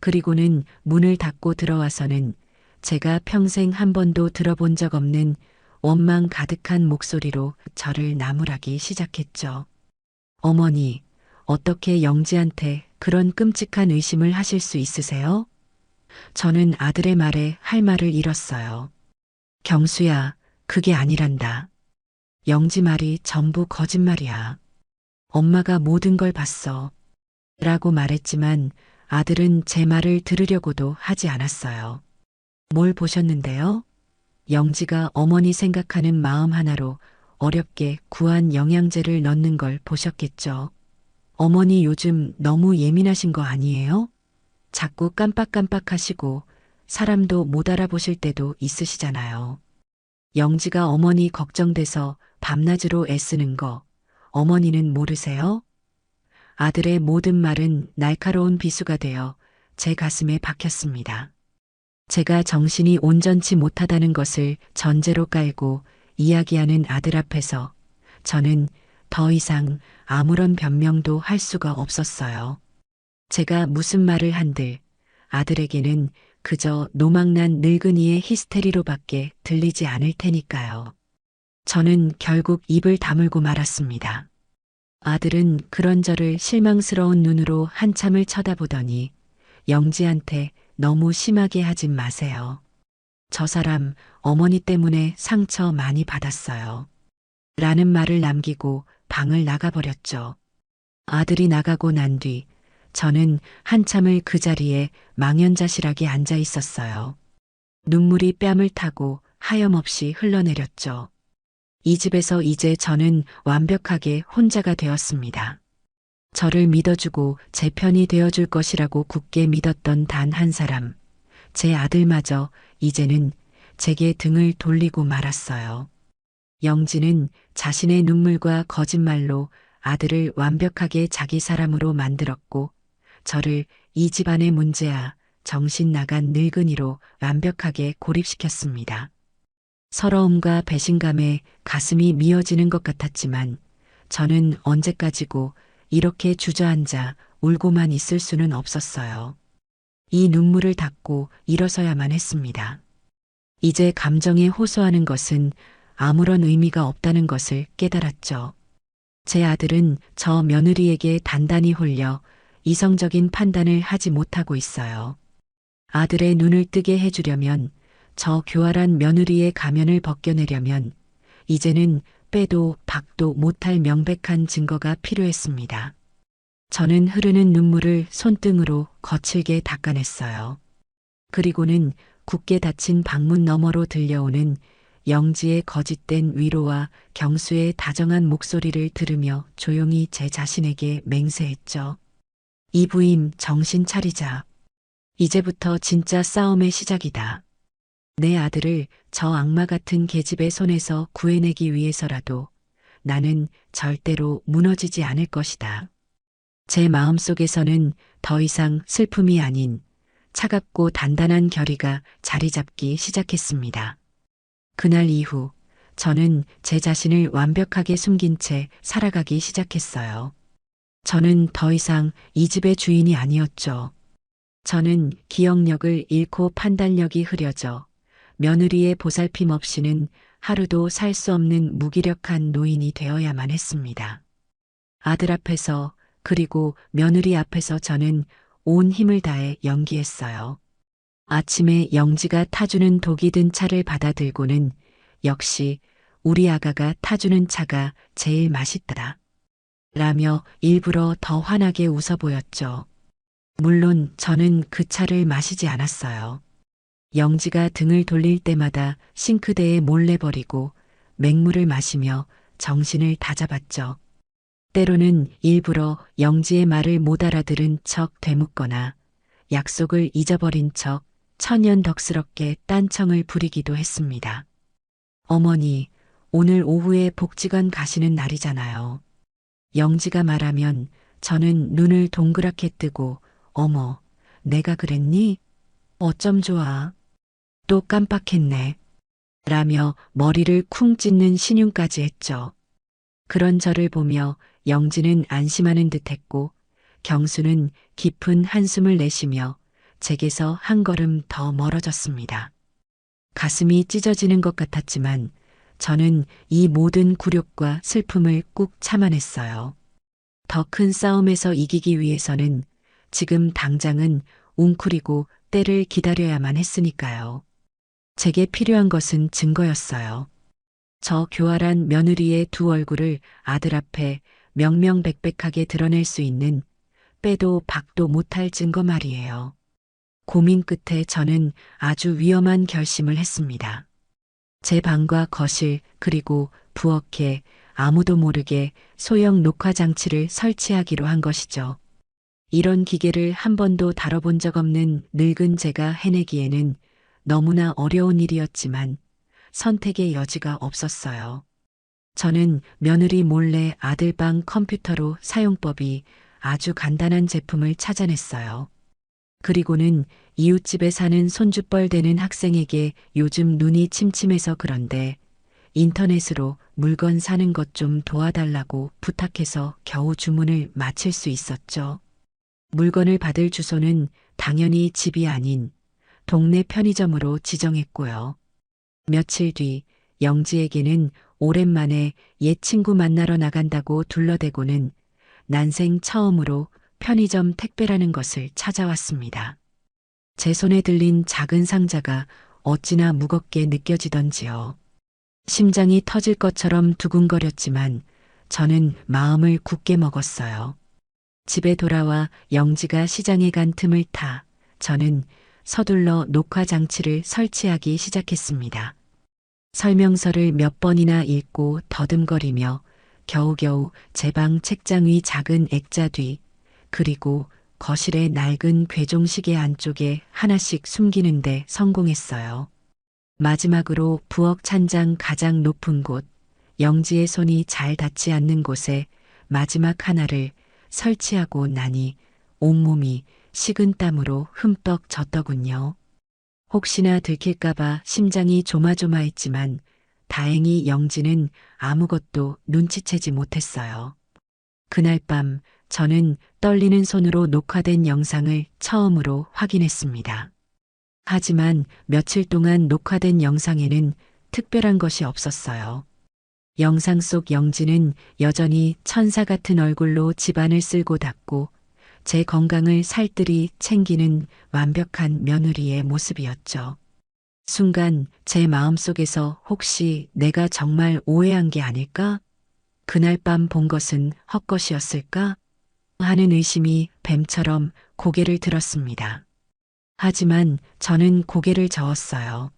그리고는 문을 닫고 들어와서는 제가 평생 한 번도 들어본 적 없는 원망 가득한 목소리로 저를 나무라기 시작했죠. 어머니, 어떻게 영지한테 그런 끔찍한 의심을 하실 수 있으세요? 저는 아들의 말에 할 말을 잃었어요. 경수야, 그게 아니란다. 영지 말이 전부 거짓말이야. 엄마가 모든 걸 봤어. 라고 말했지만 아들은 제 말을 들으려고도 하지 않았어요. 뭘 보셨는데요? 영지가 어머니 생각하는 마음 하나로 어렵게 구한 영양제를 넣는 걸 보셨겠죠. 어머니 요즘 너무 예민하신 거 아니에요? 자꾸 깜빡깜빡하시고 사람도 못 알아보실 때도 있으시잖아요. 영지가 어머니 걱정돼서 밤낮으로 애쓰는 거 어머니는 모르세요? 아들의 모든 말은 날카로운 비수가 되어 제 가슴에 박혔습니다. 제가 정신이 온전치 못하다는 것을 전제로 깔고 이야기하는 아들 앞에서 저는 더 이상 아무런 변명도 할 수가 없었어요. 제가 무슨 말을 한들 아들에게는 그저 노망난 늙은이의 히스테리로밖에 들리지 않을 테니까요. 저는 결국 입을 다물고 말았습니다. 아들은 그런 저를 실망스러운 눈으로 한참을 쳐다보더니 영지한테 너무 심하게 하진 마세요. 저 사람 어머니 때문에 상처 많이 받았어요. 라는 말을 남기고 방을 나가버렸죠. 아들이 나가고 난 뒤 저는 한참을 그 자리에 망연자실하게 앉아 있었어요. 눈물이 뺨을 타고 하염없이 흘러내렸죠. 이 집에서 이제 저는 완벽하게 혼자가 되었습니다. 저를 믿어주고 제 편이 되어줄 것이라고 굳게 믿었던 단 한 사람, 제 아들마저 이제는 제게 등을 돌리고 말았어요. 영지는 자신의 눈물과 거짓말로 아들을 완벽하게 자기 사람으로 만들었고, 저를 이 집안의 문제야 정신 나간 늙은이로 완벽하게 고립시켰습니다. 서러움과 배신감에 가슴이 미어지는 것 같았지만 저는 언제까지고 이렇게 주저앉아 울고만 있을 수는 없었어요. 이 눈물을 닦고 일어서야만 했습니다. 이제 감정에 호소하는 것은 아무런 의미가 없다는 것을 깨달았죠. 제 아들은 저 며느리에게 단단히 홀려 이성적인 판단을 하지 못하고 있어요. 아들의 눈을 뜨게 해주려면 저 교활한 며느리의 가면을 벗겨내려면 이제는 빼도 박도 못할 명백한 증거가 필요했습니다. 저는 흐르는 눈물을 손등으로 거칠게 닦아냈어요. 그리고는 굳게 닫힌 방문 너머로 들려오는 영지의 거짓된 위로와 경수의 다정한 목소리를 들으며 조용히 제 자신에게 맹세했죠. 이부임, 정신 차리자. 이제부터 진짜 싸움의 시작이다. 내 아들을 저 악마 같은 계집의 손에서 구해내기 위해서라도 나는 절대로 무너지지 않을 것이다. 제 마음속에서는 더 이상 슬픔이 아닌 차갑고 단단한 결의가 자리 잡기 시작했습니다. 그날 이후 저는 제 자신을 완벽하게 숨긴 채 살아가기 시작했어요. 저는 더 이상 이 집의 주인이 아니었죠. 저는 기억력을 잃고 판단력이 흐려져 며느리의 보살핌 없이는 하루도 살 수 없는 무기력한 노인이 되어야만 했습니다. 아들 앞에서 그리고 며느리 앞에서 저는 온 힘을 다해 연기했어요. 아침에 영지가 타주는 독이 든 차를 받아들고는 역시 우리 아가가 타주는 차가 제일 맛있더라. 라며 일부러 더 환하게 웃어 보였죠. 물론 저는 그 차를 마시지 않았어요. 영지가 등을 돌릴 때마다 싱크대에 몰래 버리고 맹물을 마시며 정신을 다잡았죠. 때로는 일부러 영지의 말을 못 알아들은 척 되묻거나 약속을 잊어버린 척 천연덕스럽게 딴청을 부리기도 했습니다. 어머니, 오늘 오후에 복지관 가시는 날이잖아요. 영지가 말하면 저는 눈을 동그랗게 뜨고 어머, 내가 그랬니? 어쩜 좋아. 또 깜빡했네. 라며 머리를 쿵 찢는 신용까지 했죠. 그런 저를 보며 영지는 안심하는 듯했고 경수는 깊은 한숨을 내쉬며 제게서 한 걸음 더 멀어졌습니다. 가슴이 찢어지는 것 같았지만 저는 이 모든 굴욕과 슬픔을 꾹 참아냈어요. 더 큰 싸움에서 이기기 위해서는 지금 당장은 웅크리고 때를 기다려야만 했으니까요. 제게 필요한 것은 증거였어요. 저 교활한 며느리의 두 얼굴을 아들 앞에 명명백백하게 드러낼 수 있는 빼도 박도 못할 증거 말이에요. 고민 끝에 저는 아주 위험한 결심을 했습니다. 제 방과 거실 그리고 부엌에 아무도 모르게 소형 녹화 장치를 설치하기로 한 것이죠. 이런 기계를 한 번도 다뤄본 적 없는 늙은 제가 해내기에는 너무나 어려운 일이었지만 선택의 여지가 없었어요. 저는 며느리 몰래 아들방 컴퓨터로 사용법이 아주 간단한 제품을 찾아냈어요. 그리고는 이웃집에 사는 손주뻘 되는 학생에게 요즘 눈이 침침해서 그런데 인터넷으로 물건 사는 것 좀 도와달라고 부탁해서 겨우 주문을 마칠 수 있었죠. 물건을 받을 주소는 당연히 집이 아닌 동네 편의점으로 지정했고요. 며칠 뒤 영지에게는 오랜만에 옛 친구 만나러 나간다고 둘러대고는 난생 처음으로 편의점 택배라는 것을 찾아왔습니다. 제 손에 들린 작은 상자가 어찌나 무겁게 느껴지던지요. 심장이 터질 것처럼 두근거렸지만 저는 마음을 굳게 먹었어요. 집에 돌아와 영지가 시장에 간 틈을 타 저는 서둘러 녹화 장치를 설치하기 시작했습니다. 설명서를 몇 번이나 읽고 더듬거리며 겨우겨우 제 방 책장 위 작은 액자 뒤 그리고 거실의 낡은 괴종시계 안쪽에 하나씩 숨기는데 성공했어요. 마지막으로 부엌 찬장 가장 높은 곳, 영지의 손이 잘 닿지 않는 곳에 마지막 하나를 설치하고 나니 온몸이 식은 땀으로 흠뻑 젖더군요. 혹시나 들킬까봐 심장이 조마조마했지만 다행히 영지는 아무것도 눈치채지 못했어요. 그날 밤 저는 떨리는 손으로 녹화된 영상을 처음으로 확인했습니다. 하지만 며칠 동안 녹화된 영상에는 특별한 것이 없었어요. 영상 속 영지는 여전히 천사 같은 얼굴로 집안을 쓸고 닦고 제 건강을 살뜰히 챙기는 완벽한 며느리의 모습이었죠. 순간 제 마음속에서 혹시 내가 정말 오해한 게 아닐까? 그날 밤 본 것은 헛것이었을까? 하는 의심이 뱀처럼 고개를 들었습니다. 하지만 저는 고개를 저었어요.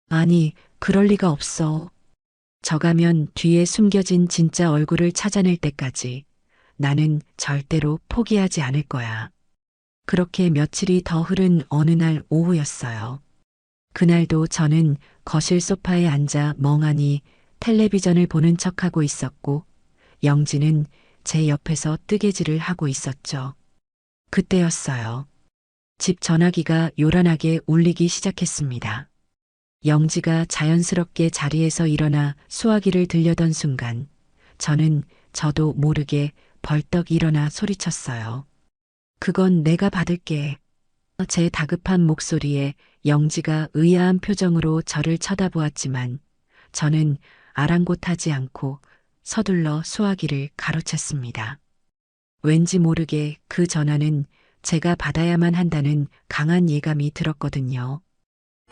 아니, 그럴 리가 없어. 저가면 뒤에 숨겨진 진짜 얼굴을 찾아낼 때까지 나는 절대로 포기하지 않을 거야. 그렇게 며칠이 더 흐른 어느 날 오후였어요. 그날도 저는 거실 소파에 앉아 멍하니 텔레비전을 보는 척하고 있었고, 영지는 제 옆에서 뜨개질을 하고 있었죠. 그때였어요. 집 전화기가 요란하게 울리기 시작했습니다. 영지가 자연스럽게 자리에서 일어나 수화기를 들려던 순간, 저도 모르게 벌떡 일어나 소리쳤어요. 그건 내가 받을게. 제 다급한 목소리에 영지가 의아한 표정으로 저를 쳐다보았지만 저는 아랑곳하지 않고 서둘러 수화기를 가로챘습니다. 왠지 모르게 그 전화는 제가 받아야만 한다는 강한 예감이 들었거든요.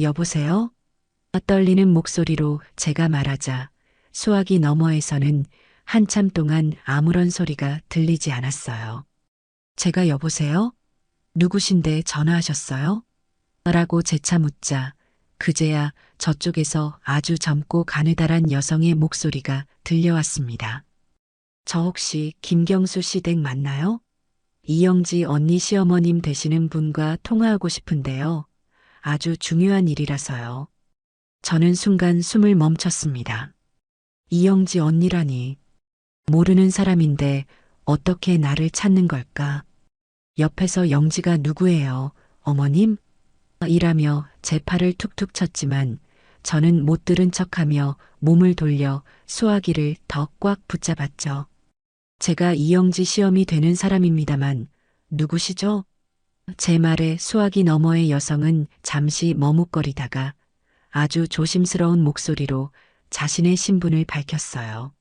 여보세요? 떨리는 목소리로 제가 말하자 수화기 너머에서는 한참 동안 아무런 소리가 들리지 않았어요. 제가 여보세요? 누구신데 전화하셨어요? 라고 재차 묻자 그제야 저쪽에서 아주 젊고 가느다란 여성의 목소리가 들려왔습니다. 저 혹시 김경수 씨 댁 맞나요? 이영지 언니 시어머님 되시는 분과 통화하고 싶은데요. 아주 중요한 일이라서요. 저는 순간 숨을 멈췄습니다. 이영지 언니라니. 모르는 사람인데 어떻게 나를 찾는 걸까? 옆에서 영지가 누구예요? 어머님? 이라며 제 팔을 툭툭 쳤지만 저는 못 들은 척하며 몸을 돌려 수화기를 더 꽉 붙잡았죠. 제가 이영지 시엄이 되는 사람입니다만 누구시죠? 제 말에 수화기 너머의 여성은 잠시 머뭇거리다가 아주 조심스러운 목소리로 자신의 신분을 밝혔어요.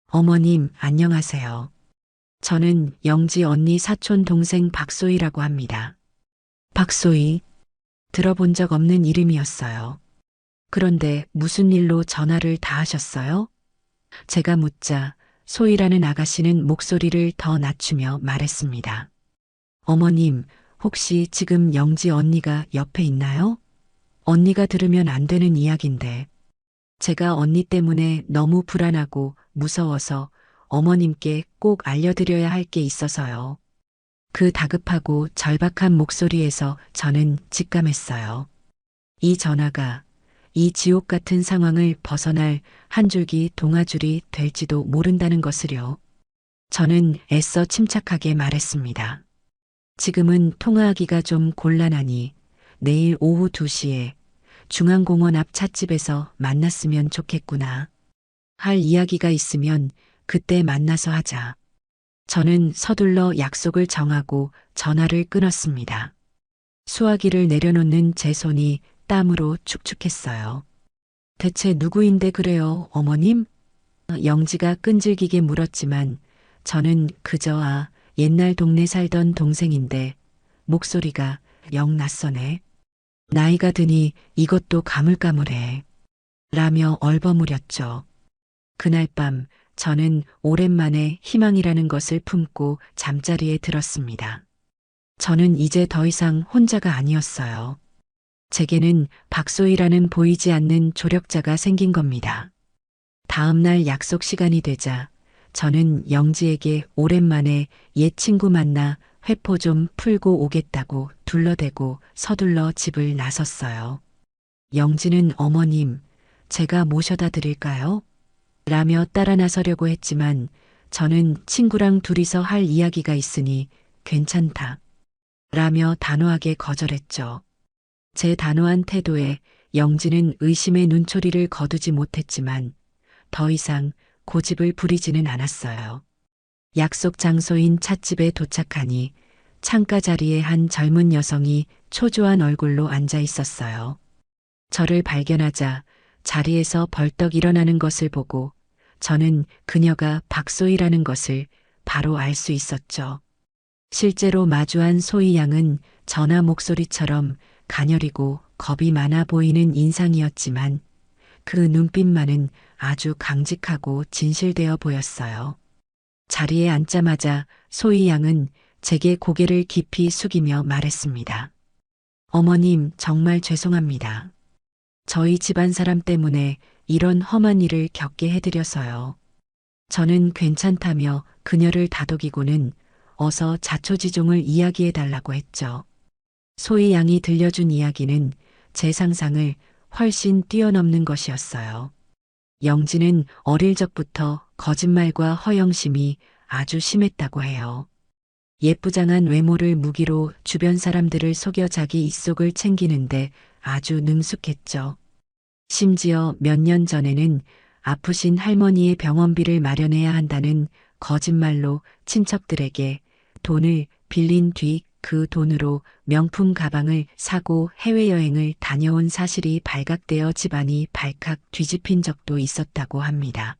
어머님, 안녕하세요. 저는 영지 언니 사촌 동생 박소희라고 합니다. 박소희, 들어본 적 없는 이름이었어요. 그런데 무슨 일로 전화를 다 하셨어요? 제가 묻자 소희라는 아가씨는 목소리를 더 낮추며 말했습니다. 어머님, 혹시 지금 영지 언니가 옆에 있나요? 언니가 들으면 안 되는 이야기인데 제가 언니 때문에 너무 불안하고 무서워서 어머님께 꼭 알려드려야 할 게 있어서요. 그 다급하고 절박한 목소리에서 저는 직감했어요. 이 전화가 이 지옥 같은 상황을 벗어날 한 줄기 동아줄이 될지도 모른다는 것을요. 저는 애써 침착하게 말했습니다. 지금은 통화하기가 좀 곤란하니 내일 오후 2시에 중앙공원 앞 찻집에서 만났으면 좋겠구나. 할 이야기가 있으면 그때 만나서 하자. 저는 서둘러 약속을 정하고 전화를 끊었습니다. 수화기를 내려놓는 제 손이 땀으로 축축했어요. 대체 누구인데 그래요, 어머님? 영지가 끈질기게 물었지만 저는 그저 옛날 동네 살던 동생인데 목소리가 영 낯서네. 나이가 드니 이것도 가물가물해. 라며 얼버무렸죠. 그날 밤 저는 오랜만에 희망이라는 것을 품고 잠자리에 들었습니다. 저는 이제 더 이상 혼자가 아니었어요. 제게는 박소희라는 보이지 않는 조력자가 생긴 겁니다. 다음 날 약속 시간이 되자 저는 영지에게 오랜만에 옛 친구 만나 회포 좀 풀고 오겠다고 둘러대고 서둘러 집을 나섰어요. 영지는 어머님, 제가 모셔다 드릴까요? 라며 따라 나서려고 했지만 저는 친구랑 둘이서 할 이야기가 있으니 괜찮다. 라며 단호하게 거절했죠. 제 단호한 태도에 영지는 의심의 눈초리를 거두지 못했지만 더 이상 고집을 부리지는 않았어요. 약속 장소인 찻집에 도착하니 창가 자리에 한 젊은 여성이 초조한 얼굴로 앉아 있었어요. 저를 발견하자 자리에서 벌떡 일어나는 것을 보고 저는 그녀가 박소희라는 것을 바로 알 수 있었죠. 실제로 마주한 소희 양은 전화 목소리처럼 가녀리고 겁이 많아 보이는 인상이었지만 그 눈빛만은 아주 강직하고 진실되어 보였어요. 자리에 앉자마자 소희 양은 제게 고개를 깊이 숙이며 말했습니다. 어머님, 정말 죄송합니다. 저희 집안 사람 때문에 이런 험한 일을 겪게 해드려서요. 저는 괜찮다며 그녀를 다독이고는 어서 자초지종을 이야기해달라고 했죠. 소희 양이 들려준 이야기는 제 상상을 훨씬 뛰어넘는 것이었어요. 영지는 어릴 적부터 거짓말과 허영심이 아주 심했다고 해요. 예쁘장한 외모를 무기로 주변 사람들을 속여 자기 입속을 챙기는데 아주 능숙했죠. 심지어 몇 년 전에는 아프신 할머니의 병원비를 마련해야 한다는 거짓말로 친척들에게 돈을 빌린 뒤 그 돈으로 명품 가방을 사고 해외여행을 다녀온 사실이 발각되어 집안이 발칵 뒤집힌 적도 있었다고 합니다.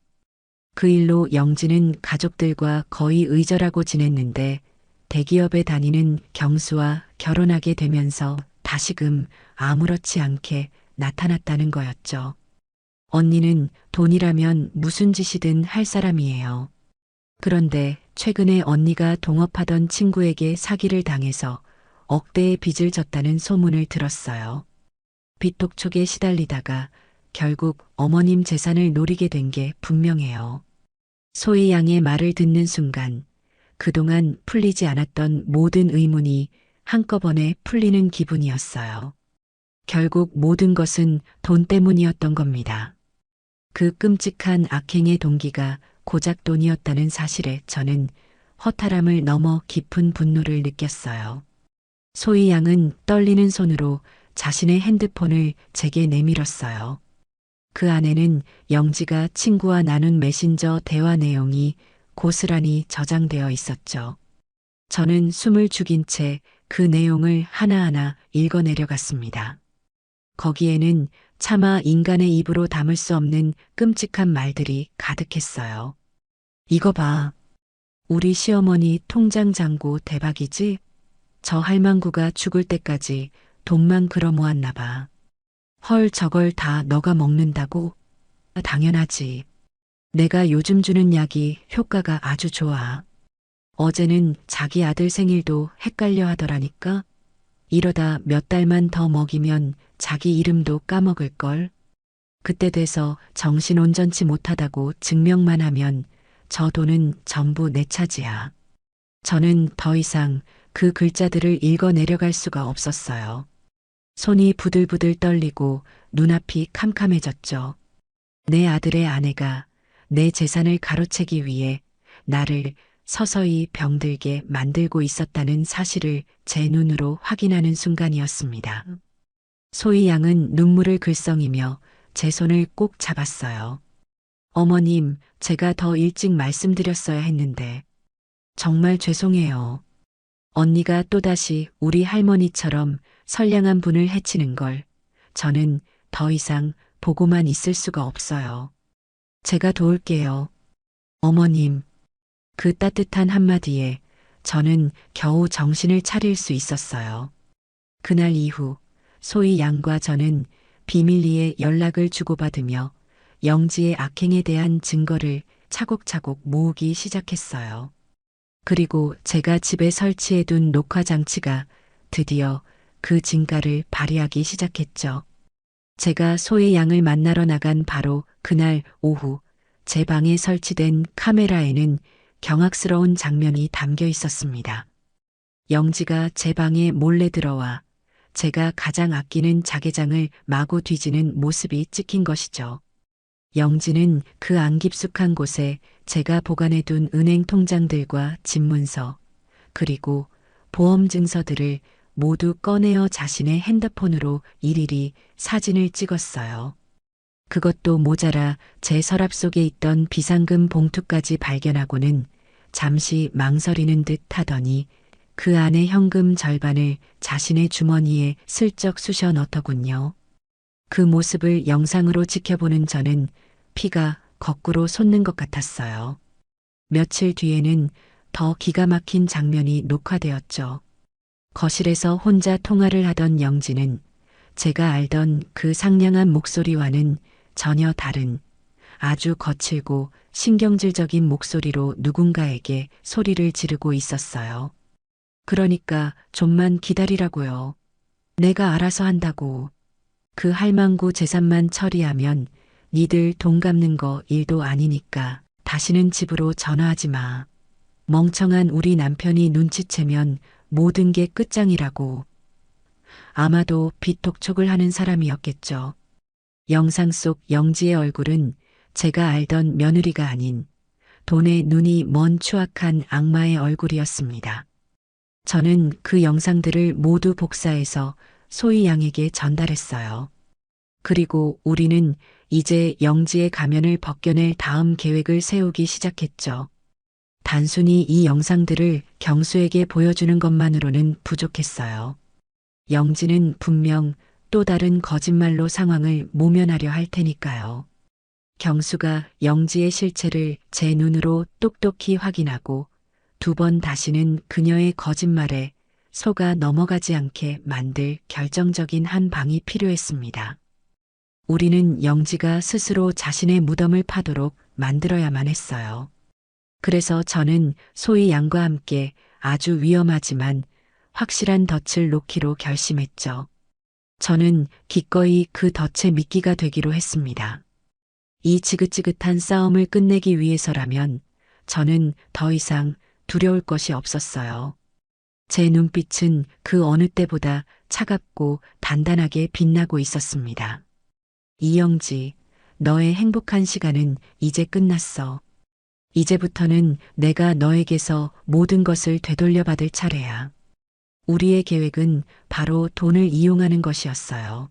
그 일로 영지는 가족들과 거의 의절하고 지냈는데 대기업에 다니는 경수와 결혼하게 되면서 다시금 아무렇지 않게 나타났다는 거였죠. 언니는 돈이라면 무슨 짓이든 할 사람이에요. 그런데 최근에 언니가 동업하던 친구에게 사기를 당해서 억대의 빚을 졌다는 소문을 들었어요. 빚독촉에 시달리다가 결국 어머님 재산을 노리게 된 게 분명해요. 소희 양의 말을 듣는 순간 그동안 풀리지 않았던 모든 의문이 한꺼번에 풀리는 기분이었어요. 결국 모든 것은 돈 때문이었던 겁니다. 그 끔찍한 악행의 동기가 고작 돈이었다는 사실에 저는 허탈함을 넘어 깊은 분노를 느꼈어요. 소희 양은 떨리는 손으로 자신의 핸드폰을 제게 내밀었어요. 그 안에는 영지가 친구와 나눈 메신저 대화 내용이 고스란히 저장되어 있었죠. 저는 숨을 죽인 채 그 내용을 하나하나 읽어내려갔습니다. 거기에는 차마 인간의 입으로 담을 수 없는 끔찍한 말들이 가득했어요. 이거 봐. 우리 시어머니 통장 잔고 대박이지? 저 할망구가 죽을 때까지 돈만 끌어 모았나 봐. 헐, 저걸 다 너가 먹는다고? 당연하지. 내가 요즘 주는 약이 효과가 아주 좋아. 어제는 자기 아들 생일도 헷갈려 하더라니까? 이러다 몇 달만 더 먹이면 자기 이름도 까먹을걸? 그때 돼서 정신 온전치 못하다고 증명만 하면 저 돈은 전부 내 차지야. 저는 더 이상 그 글자들을 읽어 내려갈 수가 없었어요. 손이 부들부들 떨리고 눈앞이 캄캄해졌죠. 내 아들의 아내가 내 재산을 가로채기 위해 나를 서서히 병들게 만들고 있었다는 사실을 제 눈으로 확인하는 순간이었습니다. 소희 양은 눈물을 글썽이며 제 손을 꼭 잡았어요. 어머님, 제가 더 일찍 말씀드렸어야 했는데 정말 죄송해요. 언니가 또다시 우리 할머니처럼 선량한 분을 해치는 걸 저는 더 이상 보고만 있을 수가 없어요. 제가 도울게요. 어머님. 그 따뜻한 한마디에 저는 겨우 정신을 차릴 수 있었어요. 그날 이후 소희 양과 저는 비밀리에 연락을 주고받으며 영지의 악행에 대한 증거를 차곡차곡 모으기 시작했어요. 그리고 제가 집에 설치해둔 녹화 장치가 드디어 그 진가를 발휘하기 시작했죠. 제가 소희 양을 만나러 나간 바로 그날 오후 제 방에 설치된 카메라에는 경악스러운 장면이 담겨 있었습니다. 영지가 제 방에 몰래 들어와 제가 가장 아끼는 자개장을 마구 뒤지는 모습이 찍힌 것이죠. 영지는 그 안 깊숙한 곳에 제가 보관해둔 은행 통장들과 집문서, 그리고 보험 증서들을 모두 꺼내어 자신의 핸드폰으로 일일이 사진을 찍었어요. 그것도 모자라 제 서랍 속에 있던 비상금 봉투까지 발견하고는 잠시 망설이는 듯 하더니 그 안에 현금 절반을 자신의 주머니에 슬쩍 쑤셔 넣더군요. 그 모습을 영상으로 지켜보는 저는 피가 거꾸로 솟는 것 같았어요. 며칠 뒤에는 더 기가 막힌 장면이 녹화되었죠. 거실에서 혼자 통화를 하던 영지는 제가 알던 그 상냥한 목소리와는 전혀 다른 아주 거칠고 신경질적인 목소리로 누군가에게 소리를 지르고 있었어요. 그러니까 좀만 기다리라고요. 내가 알아서 한다고. 그 할망구 재산만 처리하면 니들 돈 갚는 거 일도 아니니까 다시는 집으로 전화하지 마. 멍청한 우리 남편이 눈치채면 모든 게 끝장이라고. 아마도 빚독촉을 하는 사람이었겠죠. 영상 속 영지의 얼굴은 제가 알던 며느리가 아닌 돈에 눈이 먼 추악한 악마의 얼굴이었습니다. 저는 그 영상들을 모두 복사해서 소희 양에게 전달했어요. 그리고 우리는 이제 영지의 가면을 벗겨낼 다음 계획을 세우기 시작했죠. 단순히 이 영상들을 경수에게 보여주는 것만으로는 부족했어요. 영지는 분명 또 다른 거짓말로 상황을 모면하려 할 테니까요. 경수가 영지의 실체를 제 눈으로 똑똑히 확인하고 두 번 다시는 그녀의 거짓말에 속아 넘어가지 않게 만들 결정적인 한 방이 필요했습니다. 우리는 영지가 스스로 자신의 무덤을 파도록 만들어야만 했어요. 그래서 저는 소희 양과 함께 아주 위험하지만 확실한 덫을 놓기로 결심했죠. 저는 기꺼이 그 덫의 미끼가 되기로 했습니다. 이 지긋지긋한 싸움을 끝내기 위해서라면 저는 더 이상 두려울 것이 없었어요. 제 눈빛은 그 어느 때보다 차갑고 단단하게 빛나고 있었습니다. 이영지, 너의 행복한 시간은 이제 끝났어. 이제부터는 내가 너에게서 모든 것을 되돌려받을 차례야. 우리의 계획은 바로 돈을 이용하는 것이었어요.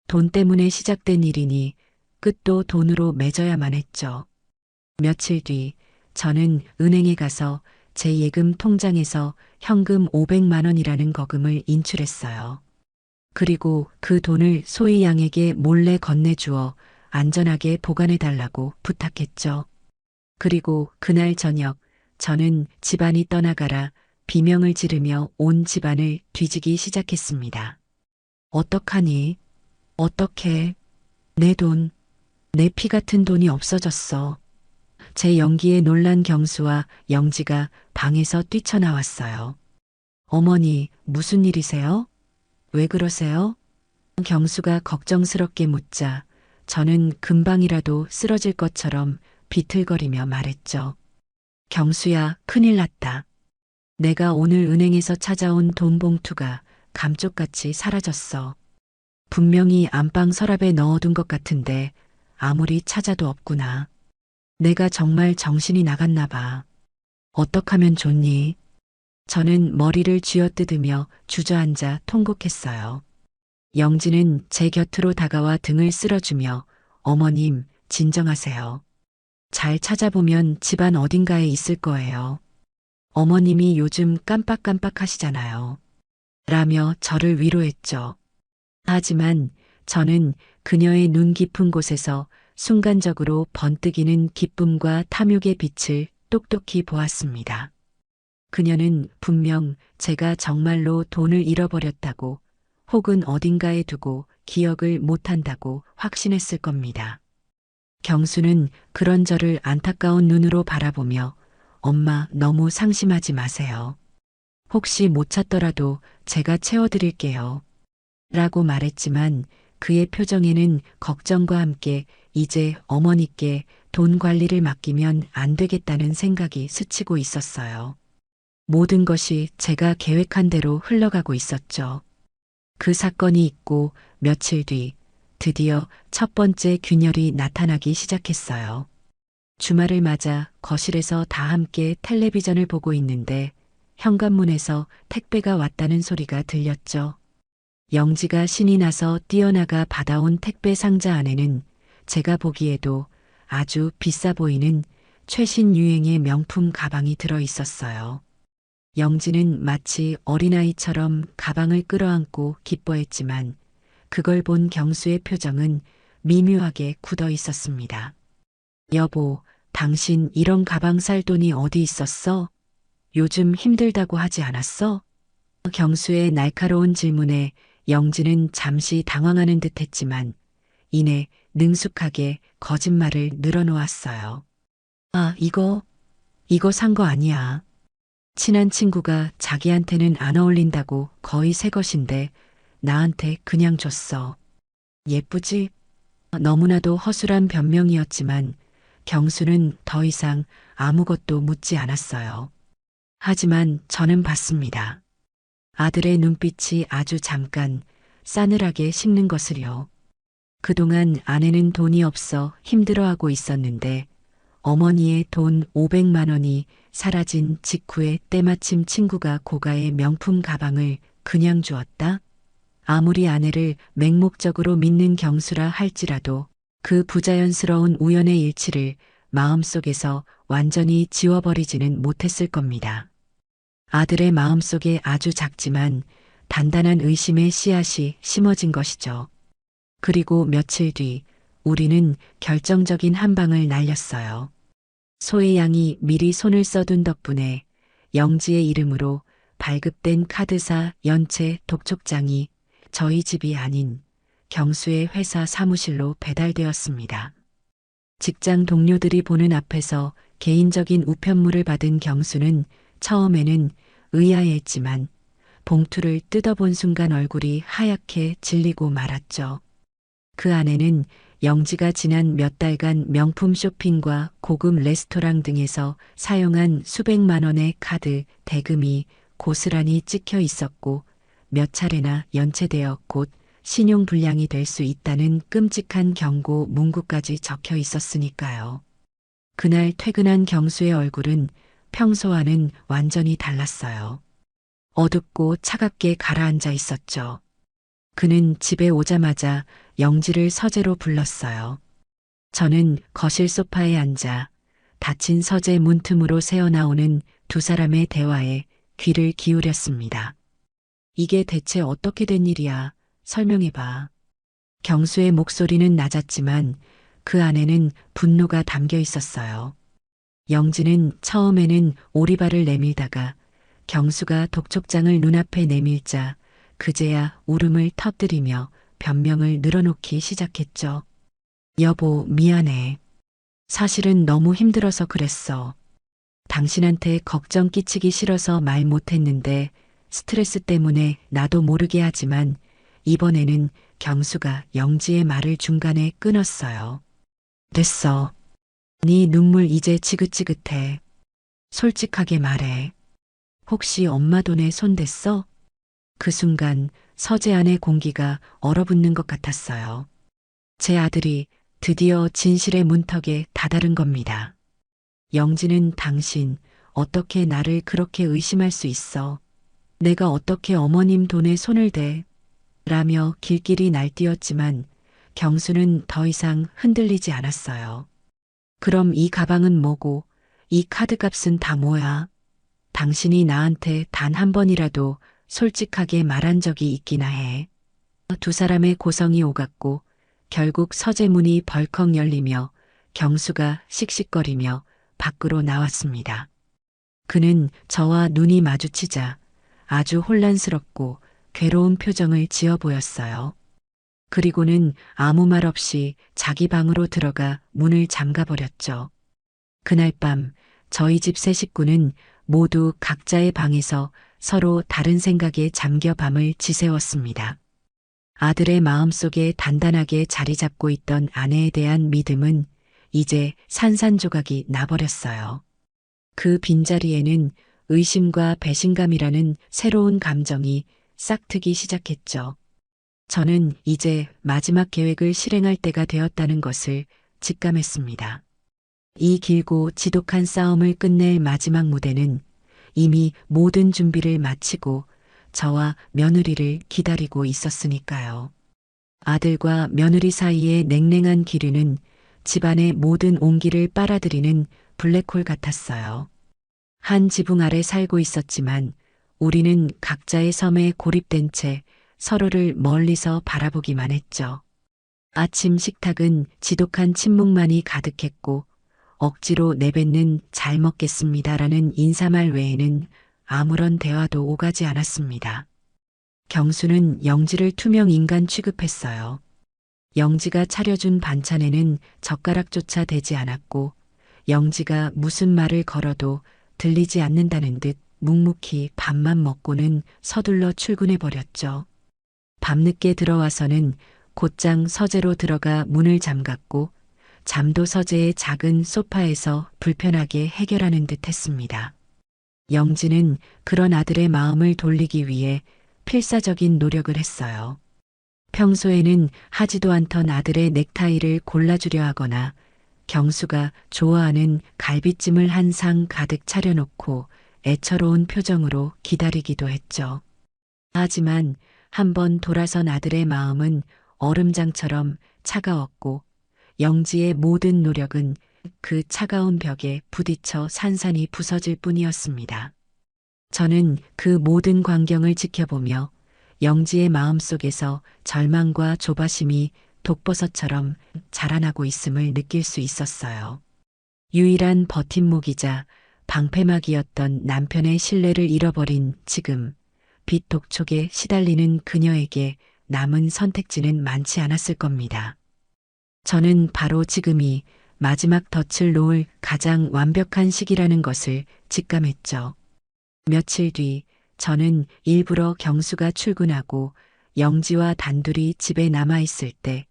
돈 때문에 시작된 일이니 끝도 돈으로 맺어야만 했죠. 며칠 뒤 저는 은행에 가서 제 예금 통장에서 현금 500만 원이라는 거금을 인출했어요. 그리고 그 돈을 소희 양에게 몰래 건네주어 안전하게 보관해달라고 부탁했죠. 그리고 그날 저녁 저는 집안이 떠나가라 비명을 지르며 온 집안을 뒤지기 시작했습니다. 어떡하니? 어떡해? 내 돈, 내 피 같은 돈이 없어졌어. 제 연기에 놀란 경수와 영지가 방에서 뛰쳐나왔어요. 어머니, 무슨 일이세요? 왜 그러세요? 경수가 걱정스럽게 묻자 저는 금방이라도 쓰러질 것처럼 비틀거리며 말했죠. 경수야, 큰일 났다. 내가 오늘 은행에서 찾아온 돈 봉투가 감쪽같이 사라졌어. 분명히 안방 서랍에 넣어둔 것 같은데 아무리 찾아도 없구나. 내가 정말 정신이 나갔나 봐. 어떡하면 좋니? 저는 머리를 쥐어뜯으며 주저앉아 통곡했어요. 영지는 제 곁으로 다가와 등을 쓸어주며 어머님, 진정하세요. 잘 찾아보면 집안 어딘가에 있을 거예요. 어머님이 요즘 깜빡깜빡 하시잖아요. 라며 저를 위로했죠. 하지만 저는 그녀의 눈 깊은 곳에서 순간적으로 번뜩이는 기쁨과 탐욕의 빛을 똑똑히 보았습니다. 그녀는 분명 제가 정말로 돈을 잃어버렸다고 혹은 어딘가에 두고 기억을 못한다고 확신했을 겁니다. 경수는 그런 저를 안타까운 눈으로 바라보며 엄마 너무 상심하지 마세요. 혹시 못 찾더라도 제가 채워드릴게요. 라고 말했지만 그의 표정에는 걱정과 함께 이제 어머니께 돈 관리를 맡기면 안 되겠다는 생각이 스치고 있었어요. 모든 것이 제가 계획한 대로 흘러가고 있었죠. 그 사건이 있고 며칠 뒤 드디어 첫 번째 균열이 나타나기 시작했어요. 주말을 맞아 거실에서 다 함께 텔레비전을 보고 있는데 현관문에서 택배가 왔다는 소리가 들렸죠. 영지가 신이 나서 뛰어나가 받아온 택배 상자 안에는 제가 보기에도 아주 비싸 보이는 최신 유행의 명품 가방이 들어 있었어요. 영지는 마치 어린아이처럼 가방을 끌어안고 기뻐했지만 그걸 본 경수의 표정은 미묘하게 굳어 있었습니다. 여보, 당신 이런 가방 살 돈이 어디 있었어? 요즘 힘들다고 하지 않았어? 경수의 날카로운 질문에 영지는 잠시 당황하는 듯 했지만 이내 능숙하게 거짓말을 늘어놓았어요. 아, 이거 산 거 아니야. 친한 친구가 자기한테는 안 어울린다고 거의 새 것인데 나한테 그냥 줬어. 예쁘지? 너무나도 허술한 변명이었지만 경수는 더 이상 아무것도 묻지 않았어요. 하지만 저는 봤습니다. 아들의 눈빛이 아주 잠깐 싸늘하게 식는 것을요. 그동안 아내는 돈이 없어 힘들어하고 있었는데 어머니의 돈 500만 원이 사라진 직후에 때마침 친구가 고가의 명품 가방을 그냥 주었다? 아무리 아내를 맹목적으로 믿는 경수라 할지라도 그 부자연스러운 우연의 일치를 마음속에서 완전히 지워버리지는 못했을 겁니다. 아들의 마음속에 아주 작지만 단단한 의심의 씨앗이 심어진 것이죠. 그리고 며칠 뒤 우리는 결정적인 한 방을 날렸어요. 소의 양이 미리 손을 써둔 덕분에 영지의 이름으로 발급된 카드사 연체 독촉장이 저희 집이 아닌 경수의 회사 사무실로 배달되었습니다. 직장 동료들이 보는 앞에서 개인적인 우편물을 받은 경수는 처음에는 의아해했지만 봉투를 뜯어본 순간 얼굴이 하얗게 질리고 말았죠. 그 안에는 영지가 지난 몇 달간 명품 쇼핑과 고급 레스토랑 등에서 사용한 수백만 원의 카드, 대금이 고스란히 찍혀 있었고 몇 차례나 연체되어 곧 신용불량이 될 수 있다는 끔찍한 경고 문구까지 적혀 있었으니까요. 그날 퇴근한 경수의 얼굴은 평소와는 완전히 달랐어요. 어둡고 차갑게 가라앉아 있었죠. 그는 집에 오자마자 영지를 서재로 불렀어요. 저는 거실 소파에 앉아 닫힌 서재 문틈으로 새어나오는 두 사람의 대화에 귀를 기울였습니다. 이게 대체 어떻게 된 일이야? 설명해봐. 경수의 목소리는 낮았지만 그 안에는 분노가 담겨 있었어요. 영지는 처음에는 오리발을 내밀다가 경수가 독촉장을 눈앞에 내밀자 그제야 울음을 터뜨리며 변명을 늘어놓기 시작했죠. 여보, 미안해. 사실은 너무 힘들어서 그랬어. 당신한테 걱정 끼치기 싫어서 말 못했는데 스트레스 때문에 나도 모르게 하지만 이번에는 경수가 영지의 말을 중간에 끊었어요. 됐어. 네 눈물 이제 지긋지긋해. 솔직하게 말해. 혹시 엄마 돈에 손 댔어? 그 순간 서재 안의 공기가 얼어붙는 것 같았어요. 제 아들이 드디어 진실의 문턱에 다다른 겁니다. 영지는 당신 어떻게 나를 그렇게 의심할 수 있어? 내가 어떻게 어머님 돈에 손을 대? 라며 길길이 날뛰었지만 경수는 더 이상 흔들리지 않았어요. 그럼 이 가방은 뭐고 이 카드값은 다 뭐야? 당신이 나한테 단 한 번이라도 솔직하게 말한 적이 있기나 해. 두 사람의 고성이 오갔고 결국 서재 문이 벌컥 열리며 경수가 씩씩거리며 밖으로 나왔습니다. 그는 저와 눈이 마주치자 아주 혼란스럽고 괴로운 표정을 지어 보였어요. 그리고는 아무 말 없이 자기 방으로 들어가 문을 잠가버렸죠. 그날 밤 저희 집 세 식구는 모두 각자의 방에서 서로 다른 생각에 잠겨 밤을 지새웠습니다. 아들의 마음속에 단단하게 자리 잡고 있던 아내에 대한 믿음은 이제 산산조각이 나버렸어요. 그 빈자리에는 의심과 배신감이라는 새로운 감정이 싹트기 시작했죠. 저는 이제 마지막 계획을 실행할 때가 되었다는 것을 직감했습니다. 이 길고 지독한 싸움을 끝낼 마지막 무대는 이미 모든 준비를 마치고 저와 며느리를 기다리고 있었으니까요. 아들과 며느리 사이의 냉랭한 기류는 집안의 모든 온기를 빨아들이는 블랙홀 같았어요. 한 지붕 아래 살고 있었지만 우리는 각자의 섬에 고립된 채 서로를 멀리서 바라보기만 했죠. 아침 식탁은 지독한 침묵만이 가득했고 억지로 내뱉는 잘 먹겠습니다라는 인사말 외에는 아무런 대화도 오가지 않았습니다. 경수는 영지를 투명 인간 취급했어요. 영지가 차려준 반찬에는 젓가락조차 대지 않았고 영지가 무슨 말을 걸어도 들리지 않는다는 듯 묵묵히 밥만 먹고는 서둘러 출근해 버렸죠. 밤늦게 들어와서는 곧장 서재로 들어가 문을 잠갔고 잠도 서재의 작은 소파에서 불편하게 해결하는 듯 했습니다. 영지는 그런 아들의 마음을 돌리기 위해 필사적인 노력을 했어요. 평소에는 하지도 않던 아들의 넥타이를 골라주려 하거나 경수가 좋아하는 갈비찜을 한 상 가득 차려놓고 애처로운 표정으로 기다리기도 했죠. 하지만 한번 돌아선 아들의 마음은 얼음장처럼 차가웠고 영지의 모든 노력은 그 차가운 벽에 부딪혀 산산이 부서질 뿐이었습니다. 저는 그 모든 광경을 지켜보며 영지의 마음속에서 절망과 조바심이 독버섯처럼 자라나고 있음을 느낄 수 있었어요. 유일한 버팀목이자 방패막이었던 남편의 신뢰를 잃어버린 지금 빚 독촉에 시달리는 그녀에게 남은 선택지는 많지 않았을 겁니다. 저는 바로 지금이 마지막 덫을 놓을 가장 완벽한 시기라는 것을 직감했죠. 며칠 뒤 저는 일부러 경수가 출근하고 영지와 단둘이 집에 남아있을 때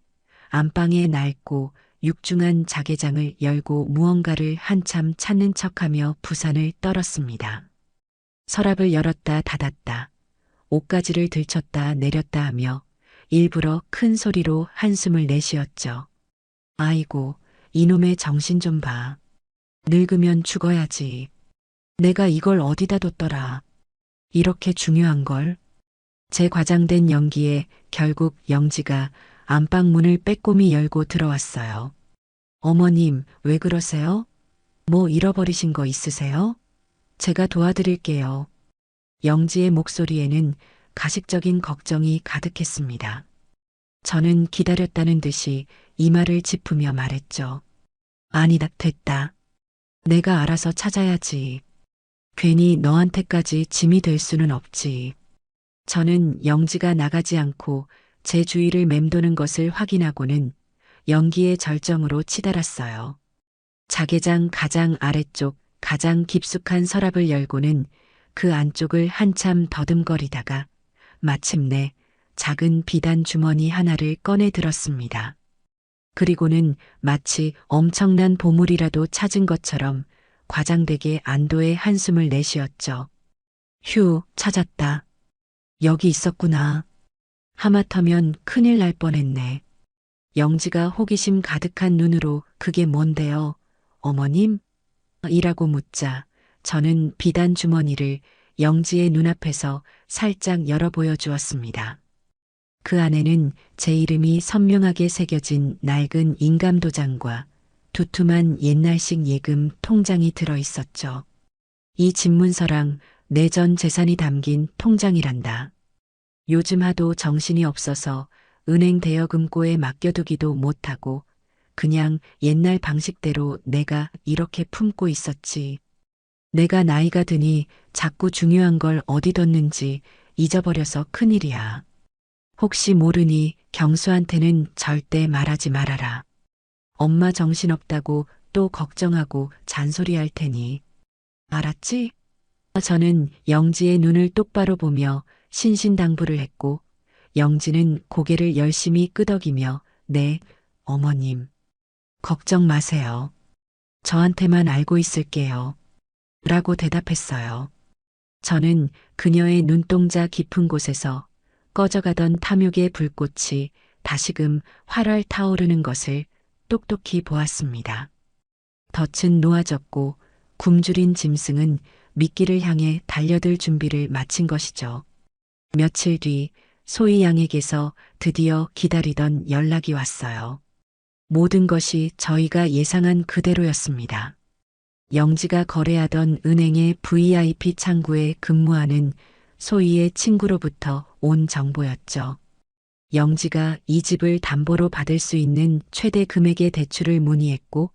안방에 낡고 육중한 자개장을 열고 무언가를 한참 찾는 척하며 부산을 떨었습니다. 서랍을 열었다 닫았다, 옷가지를 들쳤다 내렸다 하며 일부러 큰 소리로 한숨을 내쉬었죠. 아이고, 이놈의 정신 좀 봐. 늙으면 죽어야지. 내가 이걸 어디다 뒀더라. 이렇게 중요한 걸. 제 과장된 연기에 결국 영지가 안방 문을 빼꼼히 열고 들어왔어요. 어머님, 왜 그러세요? 뭐 잃어버리신 거 있으세요? 제가 도와드릴게요. 영지의 목소리에는 가식적인 걱정이 가득했습니다. 저는 기다렸다는 듯이 이마를 짚으며 말했죠. 아니다, 됐다. 내가 알아서 찾아야지. 괜히 너한테까지 짐이 될 수는 없지. 저는 영지가 나가지 않고 제 주위를 맴도는 것을 확인하고는 연기의 절정으로 치달았어요. 자개장 가장 아래쪽 가장 깊숙한 서랍을 열고는 그 안쪽을 한참 더듬거리다가 마침내 작은 비단 주머니 하나를 꺼내 들었습니다. 그리고는 마치 엄청난 보물이라도 찾은 것처럼 과장되게 안도의 한숨을 내쉬었죠. 휴, 찾았다. 여기 있었구나. 하마터면 큰일 날 뻔했네. 영지가 호기심 가득한 눈으로 그게 뭔데요, 어머님? 이라고 묻자 저는 비단 주머니를 영지의 눈앞에서 살짝 열어 보여주었습니다. 그 안에는 제 이름이 선명하게 새겨진 낡은 인감 도장과 두툼한 옛날식 예금 통장이 들어 있었죠. 이 집문서랑 내 전 재산이 담긴 통장이란다. 요즘 하도 정신이 없어서 은행 대여금고에 맡겨두기도 못하고 그냥 옛날 방식대로 내가 이렇게 품고 있었지. 내가 나이가 드니 자꾸 중요한 걸 어디 뒀는지 잊어버려서 큰일이야. 혹시 모르니 경수한테는 절대 말하지 말아라. 엄마 정신없다고 또 걱정하고 잔소리할 테니. 알았지? 저는 영지의 눈을 똑바로 보며 신신당부를 했고 영지는 고개를 열심히 끄덕이며 네, 어머님. 걱정 마세요. 저한테만 알고 있을게요. 라고 대답했어요. 저는 그녀의 눈동자 깊은 곳에서 꺼져가던 탐욕의 불꽃이 다시금 활활 타오르는 것을 똑똑히 보았습니다. 덫은 놓아졌고 굶주린 짐승은 미끼를 향해 달려들 준비를 마친 것이죠. 며칠 뒤 소희 양에게서 드디어 기다리던 연락이 왔어요. 모든 것이 저희가 예상한 그대로였습니다. 영지가 거래하던 은행의 VIP 창구에 근무하는 소희의 친구로부터 온 정보였죠. 영지가 이 집을 담보로 받을 수 있는 최대 금액의 대출을 문의했고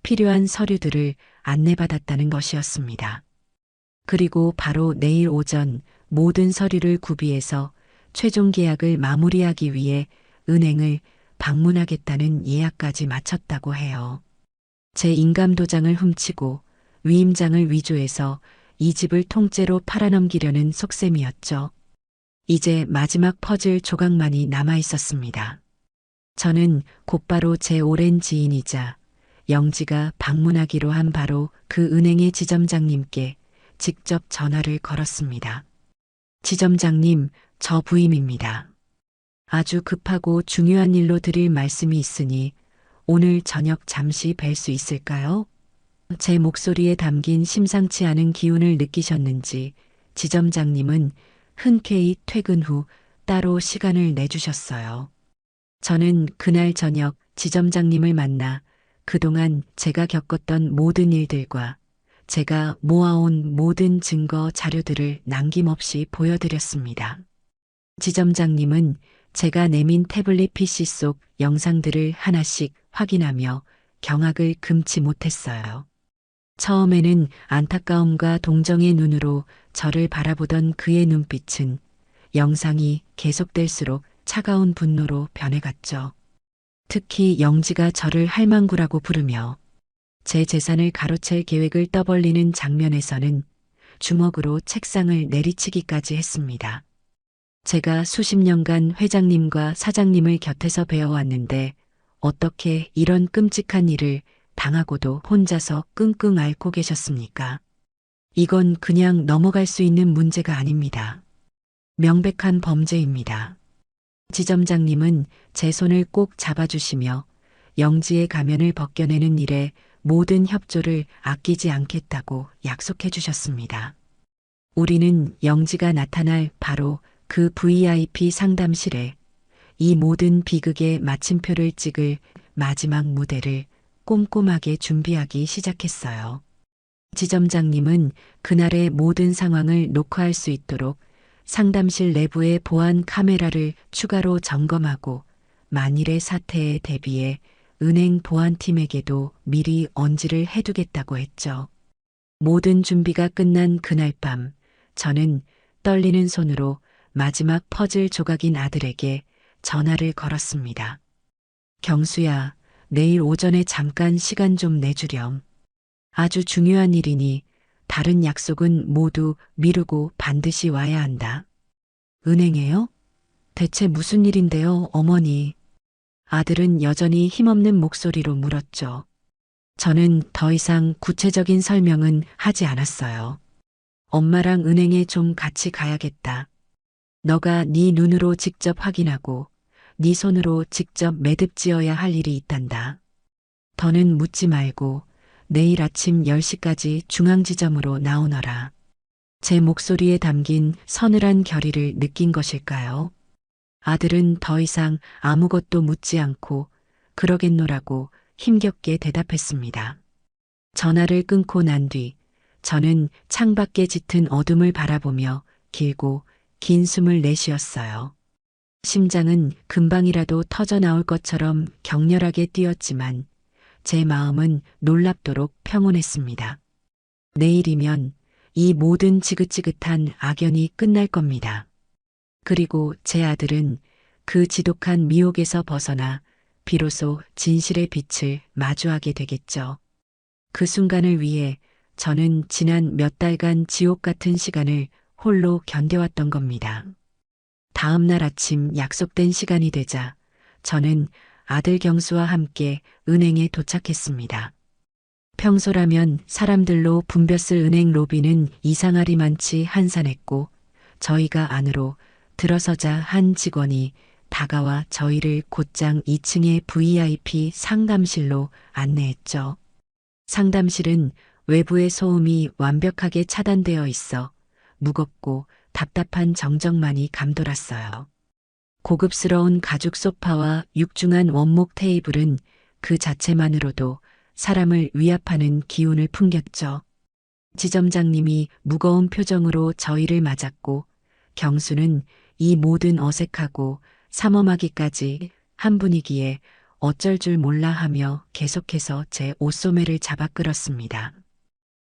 필요한 서류들을 안내받았다는 것이었습니다. 그리고 바로 내일 오전 모든 서류를 구비해서 최종 계약을 마무리하기 위해 은행을 방문하겠다는 예약까지 마쳤다고 해요. 제 인감도장을 훔치고 위임장을 위조해서 이 집을 통째로 팔아넘기려는 속셈이었죠. 이제 마지막 퍼즐 조각만이 남아 있었습니다. 저는 곧바로 제 오랜 지인이자 영지가 방문하기로 한 바로 그 은행의 지점장님께 직접 전화를 걸었습니다. 지점장님, 저 부임입니다. 아주 급하고 중요한 일로 드릴 말씀이 있으니 오늘 저녁 잠시 뵐 수 있을까요? 제 목소리에 담긴 심상치 않은 기운을 느끼셨는지 지점장님은 흔쾌히 퇴근 후 따로 시간을 내주셨어요. 저는 그날 저녁 지점장님을 만나 그동안 제가 겪었던 모든 일들과 제가 모아온 모든 증거 자료들을 남김없이 보여드렸습니다. 지점장님은 제가 내민 태블릿 PC 속 영상들을 하나씩 확인하며 경악을 금치 못했어요. 처음에는 안타까움과 동정의 눈으로 저를 바라보던 그의 눈빛은 영상이 계속될수록 차가운 분노로 변해갔죠. 특히 영지가 저를 할망구라고 부르며 제 재산을 가로챌 계획을 떠벌리는 장면에서는 주먹으로 책상을 내리치기까지 했습니다. 제가 수십 년간 회장님과 사장님을 곁에서 배워왔는데 어떻게 이런 끔찍한 일을 당하고도 혼자서 끙끙 앓고 계셨습니까? 이건 그냥 넘어갈 수 있는 문제가 아닙니다. 명백한 범죄입니다. 지점장님은 제 손을 꼭 잡아주시며 영지의 가면을 벗겨내는 일에 모든 협조를 아끼지 않겠다고 약속해 주셨습니다. 우리는 영지가 나타날 바로 그 VIP 상담실에 이 모든 비극의 마침표를 찍을 마지막 무대를 꼼꼼하게 준비하기 시작했어요. 지점장님은 그날의 모든 상황을 녹화할 수 있도록 상담실 내부의 보안 카메라를 추가로 점검하고 만일의 사태에 대비해 은행 보안팀에게도 미리 언지를 해두겠다고 했죠. 모든 준비가 끝난 그날 밤, 저는 떨리는 손으로 마지막 퍼즐 조각인 아들에게 전화를 걸었습니다. 경수야, 내일 오전에 잠깐 시간 좀 내주렴. 아주 중요한 일이니 다른 약속은 모두 미루고 반드시 와야 한다. 은행에요? 대체 무슨 일인데요, 어머니? 아들은 여전히 힘없는 목소리로 물었죠. 저는 더 이상 구체적인 설명은 하지 않았어요. 엄마랑 은행에 좀 같이 가야겠다. 너가 네 눈으로 직접 확인하고 네 손으로 직접 매듭지어야 할 일이 있단다. 더는 묻지 말고 내일 아침 10시까지 중앙지점으로 나오너라. 제 목소리에 담긴 서늘한 결의를 느낀 것일까요? 아들은 더 이상 아무것도 묻지 않고 그러겠노라고 힘겹게 대답했습니다. 전화를 끊고 난 뒤 저는 창밖에 짙은 어둠을 바라보며 길고 긴 숨을 내쉬었어요. 심장은 금방이라도 터져 나올 것처럼 격렬하게 뛰었지만 제 마음은 놀랍도록 평온했습니다. 내일이면 이 모든 지긋지긋한 악연이 끝날 겁니다. 그리고 제 아들은 그 지독한 미혹에서 벗어나 비로소 진실의 빛을 마주하게 되겠죠. 그 순간을 위해 저는 지난 몇 달간 지옥 같은 시간을 홀로 견뎌왔던 겁니다. 다음 날 아침 약속된 시간이 되자 저는 아들 경수와 함께 은행에 도착했습니다. 평소라면 사람들로 붐볐을 은행 로비는 이상하리만치 한산했고 저희가 안으로 들어서자 한 직원이 다가와 저희를 곧장 2층의 VIP 상담실로 안내했죠. 상담실은 외부의 소음이 완벽하게 차단되어 있어 무겁고 답답한 정적만이 감돌았어요. 고급스러운 가죽 소파와 육중한 원목 테이블은 그 자체만으로도 사람을 위압하는 기운을 풍겼죠. 지점장님이 무거운 표정으로 저희를 맞았고 경수는 이 모든 어색하고 삼엄하기까지 한 분위기에 어쩔 줄 몰라 하며 계속해서 제 옷소매를 잡아 끌었습니다.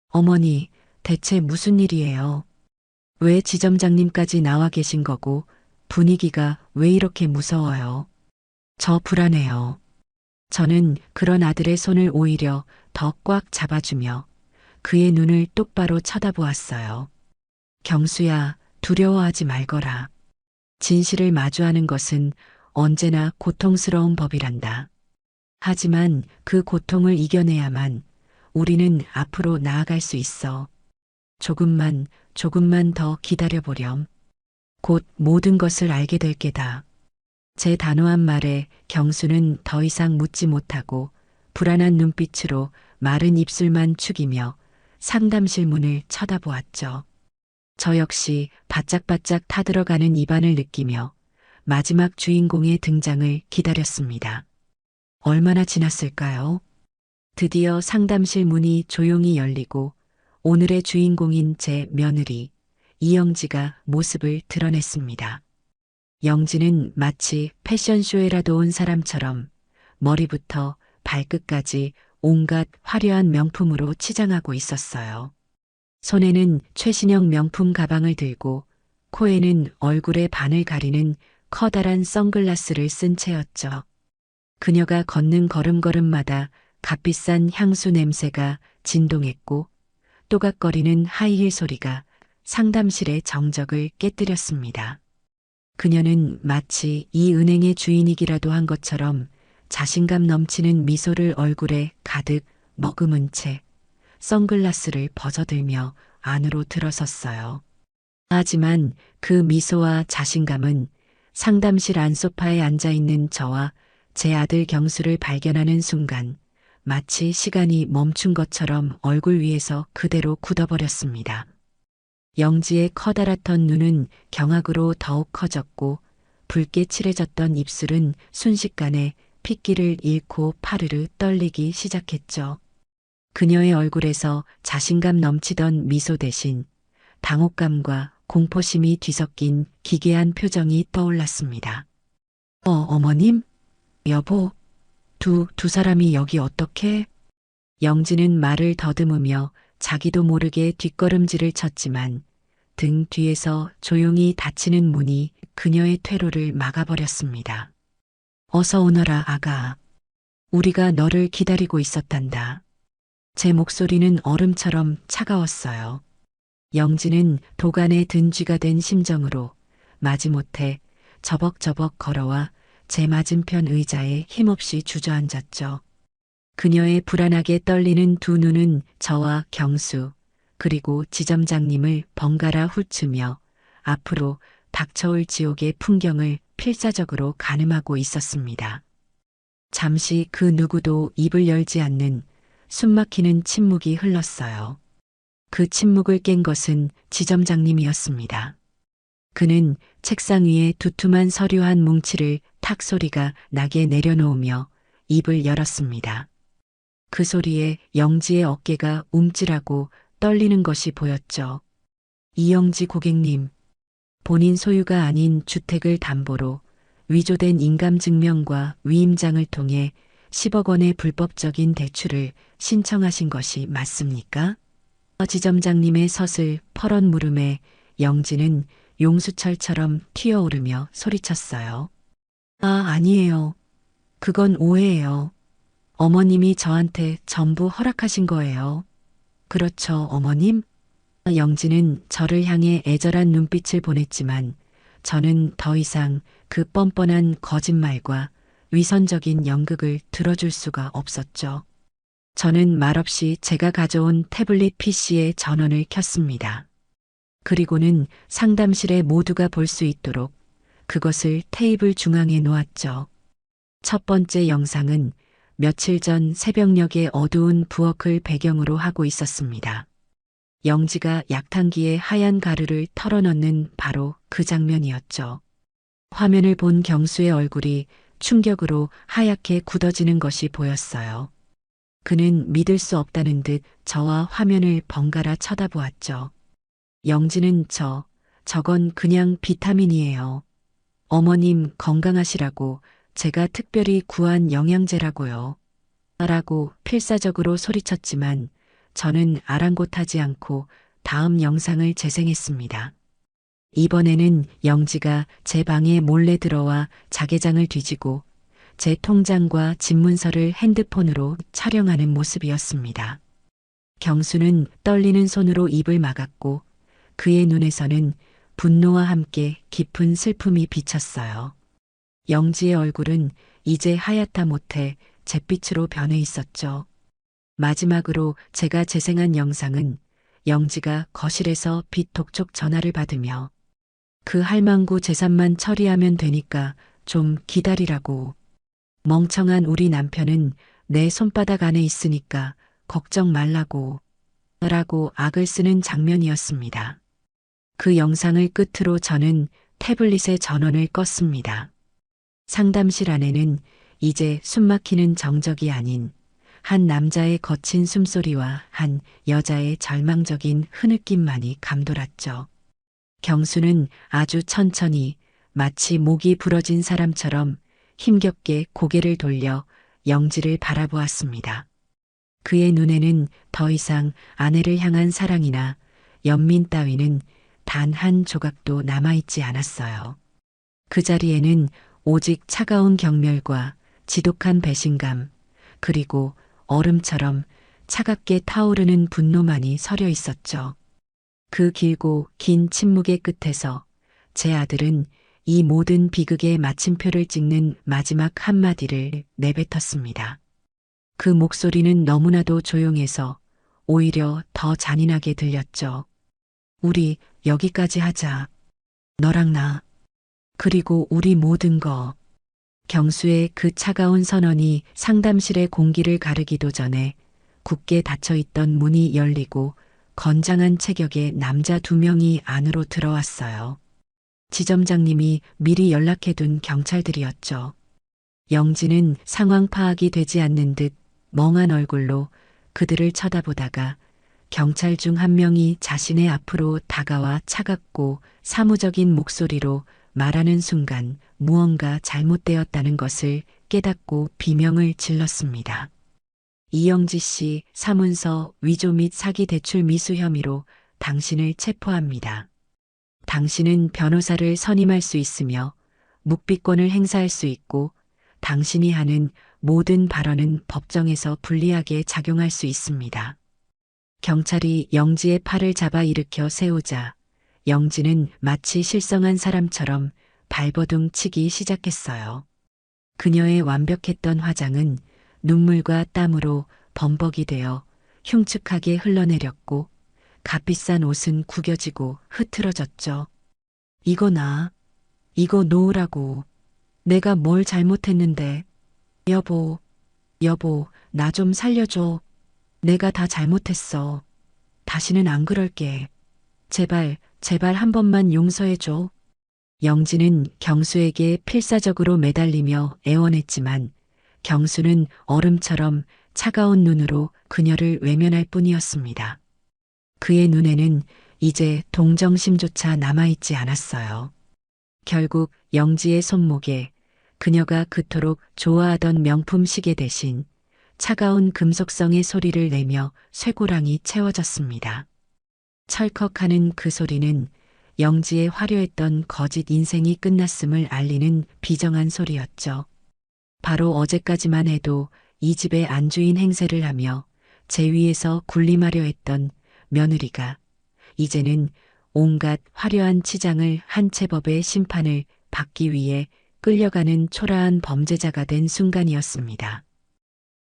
어머니, 대체 무슨 일이에요? 왜 지점장님까지 나와 계신 거고 분위기가 왜 이렇게 무서워요? 저 불안해요. 저는 그런 아들의 손을 오히려 더 꽉 잡아주며 그의 눈을 똑바로 쳐다보았어요. 경수야, 두려워하지 말거라. 진실을 마주하는 것은 언제나 고통스러운 법이란다. 하지만 그 고통을 이겨내야만 우리는 앞으로 나아갈 수 있어. 조금만 더 기다려보렴. 곧 모든 것을 알게 될 게다. 제 단호한 말에 경수는 더 이상 묻지 못하고 불안한 눈빛으로 마른 입술만 축이며 상담실 문을 쳐다보았죠. 저 역시 바짝바짝 타들어가는 입안을 느끼며 마지막 주인공의 등장을 기다렸습니다. 얼마나 지났을까요? 드디어 상담실 문이 조용히 열리고 오늘의 주인공인 제 며느리 이영지가 모습을 드러냈습니다. 영지는 마치 패션쇼에라도 온 사람처럼 머리부터 발끝까지 온갖 화려한 명품으로 치장하고 있었어요. 손에는 최신형 명품 가방을 들고 코에는 얼굴의 반을 가리는 커다란 선글라스를 쓴 채였죠. 그녀가 걷는 걸음걸음마다 값비싼 향수 냄새가 진동했고 또각거리는 하이힐 소리가 상담실의 정적을 깨뜨렸습니다. 그녀는 마치 이 은행의 주인이기라도 한 것처럼 자신감 넘치는 미소를 얼굴에 가득 머금은 채 선글라스를 벗어들며 안으로 들어섰어요. 하지만 그 미소와 자신감은 상담실 안 소파에 앉아있는 저와 제 아들 경수를 발견하는 순간 마치 시간이 멈춘 것처럼 얼굴 위에서 그대로 굳어버렸습니다. 영지의 커다랗던 눈은 경악으로 더욱 커졌고 붉게 칠해졌던 입술은 순식간에 핏기를 잃고 파르르 떨리기 시작했죠. 그녀의 얼굴에서 자신감 넘치던 미소 대신 당혹감과 공포심이 뒤섞인 기괴한 표정이 떠올랐습니다. 어머님? 여보? 두 사람이 여기 어떻게? 영지는 말을 더듬으며 자기도 모르게 뒷걸음질을 쳤지만 등 뒤에서 조용히 닫히는 문이 그녀의 퇴로를 막아버렸습니다. 어서 오너라, 아가. 우리가 너를 기다리고 있었단다. 제 목소리는 얼음처럼 차가웠어요. 영지는 도간에 든 쥐가 된 심정으로 마지못해 저벅저벅 걸어와 제 맞은편 의자에 힘없이 주저앉았죠. 그녀의 불안하게 떨리는 두 눈은 저와 경수 그리고 지점장님을 번갈아 훑으며 앞으로 닥쳐올 지옥의 풍경을 필사적으로 가늠하고 있었습니다. 잠시 그 누구도 입을 열지 않는 숨막히는 침묵이 흘렀어요. 그 침묵을 깬 것은 지점장님이었습니다. 그는 책상 위에 두툼한 서류 한 뭉치를 탁 소리가 나게 내려놓으며 입을 열었습니다. 그 소리에 영지의 어깨가 움찔하고 떨리는 것이 보였죠. 이영지 고객님, 본인 소유가 아닌 주택을 담보로 위조된 인감증명과 위임장을 통해 10억 원의 불법적인 대출을 신청하신 것이 맞습니까? 지점장님의 서슬 퍼런 물음에 영지는 용수철처럼 튀어오르며 소리쳤어요. 아니에요. 그건 오해예요. 어머님이 저한테 전부 허락하신 거예요. 그렇죠, 어머님? 영지는 저를 향해 애절한 눈빛을 보냈지만 저는 더 이상 그 뻔뻔한 거짓말과 위선적인 연극을 들어줄 수가 없었죠. 저는 말없이 제가 가져온 태블릿 PC에 전원을 켰습니다. 그리고는 상담실에 모두가 볼 수 있도록 그것을 테이블 중앙에 놓았죠. 첫 번째 영상은 며칠 전 새벽녘의 어두운 부엌을 배경으로 하고 있었습니다. 영지가 약탕기에 하얀 가루를 털어넣는 바로 그 장면이었죠. 화면을 본 경수의 얼굴이 충격으로 하얗게 굳어지는 것이 보였어요. 그는 믿을 수 없다는 듯 저와 화면을 번갈아 쳐다보았죠. 영지는 저건 그냥 비타민이에요. 어머님 건강하시라고 제가 특별히 구한 영양제라고요. 라고 필사적으로 소리쳤지만 저는 아랑곳하지 않고 다음 영상을 재생했습니다. 이번에는 영지가 제 방에 몰래 들어와 자개장을 뒤지고 제 통장과 집문서를 핸드폰으로 촬영하는 모습이었습니다. 경수는 떨리는 손으로 입을 막았고 그의 눈에서는 분노와 함께 깊은 슬픔이 비쳤어요. 영지의 얼굴은 이제 하얗다 못해 잿빛으로 변해 있었죠. 마지막으로 제가 재생한 영상은 영지가 거실에서 빚독촉 전화를 받으며 그 할망구 재산만 처리하면 되니까 좀 기다리라고. 멍청한 우리 남편은 내 손바닥 안에 있으니까 걱정 말라고. 라고 악을 쓰는 장면이었습니다. 그 영상을 끝으로 저는 태블릿의 전원을 껐습니다. 상담실 안에는 이제 숨막히는 정적이 아닌 한 남자의 거친 숨소리와 한 여자의 절망적인 흐느낌만이 감돌았죠. 경수는 아주 천천히 마치 목이 부러진 사람처럼 힘겹게 고개를 돌려 영지를 바라보았습니다. 그의 눈에는 더 이상 아내를 향한 사랑이나 연민 따위는 단 한 조각도 남아있지 않았어요. 그 자리에는 오직 차가운 경멸과 지독한 배신감, 그리고 얼음처럼 차갑게 타오르는 분노만이 서려 있었죠. 그 길고 긴 침묵의 끝에서 제 아들은 이 모든 비극의 마침표를 찍는 마지막 한마디를 내뱉었습니다. 그 목소리는 너무나도 조용해서 오히려 더 잔인하게 들렸죠. 우리 여기까지 하자. 너랑 나. 그리고 우리 모든 거. 경수의 그 차가운 선언이 상담실의 공기를 가르기도 전에 굳게 닫혀있던 문이 열리고 건장한 체격의 남자 2명이 안으로 들어왔어요. 지점장님이 미리 연락해둔 경찰들이었죠. 영지는 상황 파악이 되지 않는 듯 멍한 얼굴로 그들을 쳐다보다가 경찰 중 한 명이 자신의 앞으로 다가와 차갑고 사무적인 목소리로 말하는 순간 무언가 잘못되었다는 것을 깨닫고 비명을 질렀습니다. 이영지 씨 사문서 위조 및 사기 대출 미수 혐의로 당신을 체포합니다. 당신은 변호사를 선임할 수 있으며 묵비권을 행사할 수 있고 당신이 하는 모든 발언은 법정에서 불리하게 작용할 수 있습니다. 경찰이 영지의 팔을 잡아 일으켜 세우자 영지는 마치 실성한 사람처럼 발버둥 치기 시작했어요. 그녀의 완벽했던 화장은 눈물과 땀으로 범벅이 되어 흉측하게 흘러내렸고 값비싼 옷은 구겨지고 흐트러졌죠. 이거 이거 놓으라고. 내가 뭘 잘못했는데. 여보, 나 좀 살려줘. 내가 다 잘못했어. 다시는 안 그럴게. 제발 한 번만 용서해줘. 영지는 경수에게 필사적으로 매달리며 애원했지만 경수는 얼음처럼 차가운 눈으로 그녀를 외면할 뿐이었습니다. 그의 눈에는 이제 동정심조차 남아있지 않았어요. 결국 영지의 손목에 그녀가 그토록 좋아하던 명품 시계 대신 차가운 금속성의 소리를 내며 쇠고랑이 채워졌습니다. 철컥하는 그 소리는 영지의 화려했던 거짓 인생이 끝났음을 알리는 비정한 소리였죠. 바로 어제까지만 해도 이 집의 안주인 행세를 하며 제 위에서 군림하려 했던 며느리가 이제는 온갖 화려한 치장을 한 채법의 심판을 받기 위해 끌려가는 초라한 범죄자가 된 순간이었습니다.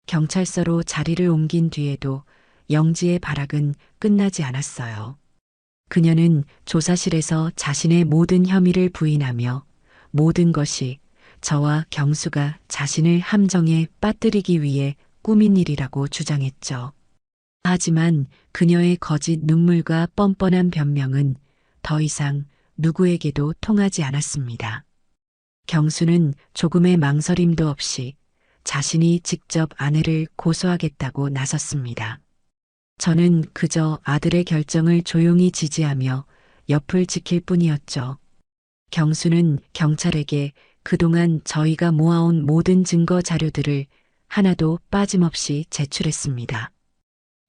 경찰서로 자리를 옮긴 뒤에도 영지의 발악은 끝나지 않았어요. 그녀는 조사실에서 자신의 모든 혐의를 부인하며 모든 것이 저와 경수가 자신을 함정에 빠뜨리기 위해 꾸민 일이라고 주장했죠. 하지만 그녀의 거짓 눈물과 뻔뻔한 변명은 더 이상 누구에게도 통하지 않았습니다. 경수는 조금의 망설임도 없이 자신이 직접 아내를 고소하겠다고 나섰습니다. 저는 그저 아들의 결정을 조용히 지지하며 옆을 지킬 뿐이었죠. 경수는 경찰에게 그동안 저희가 모아온 모든 증거 자료들을 하나도 빠짐없이 제출했습니다.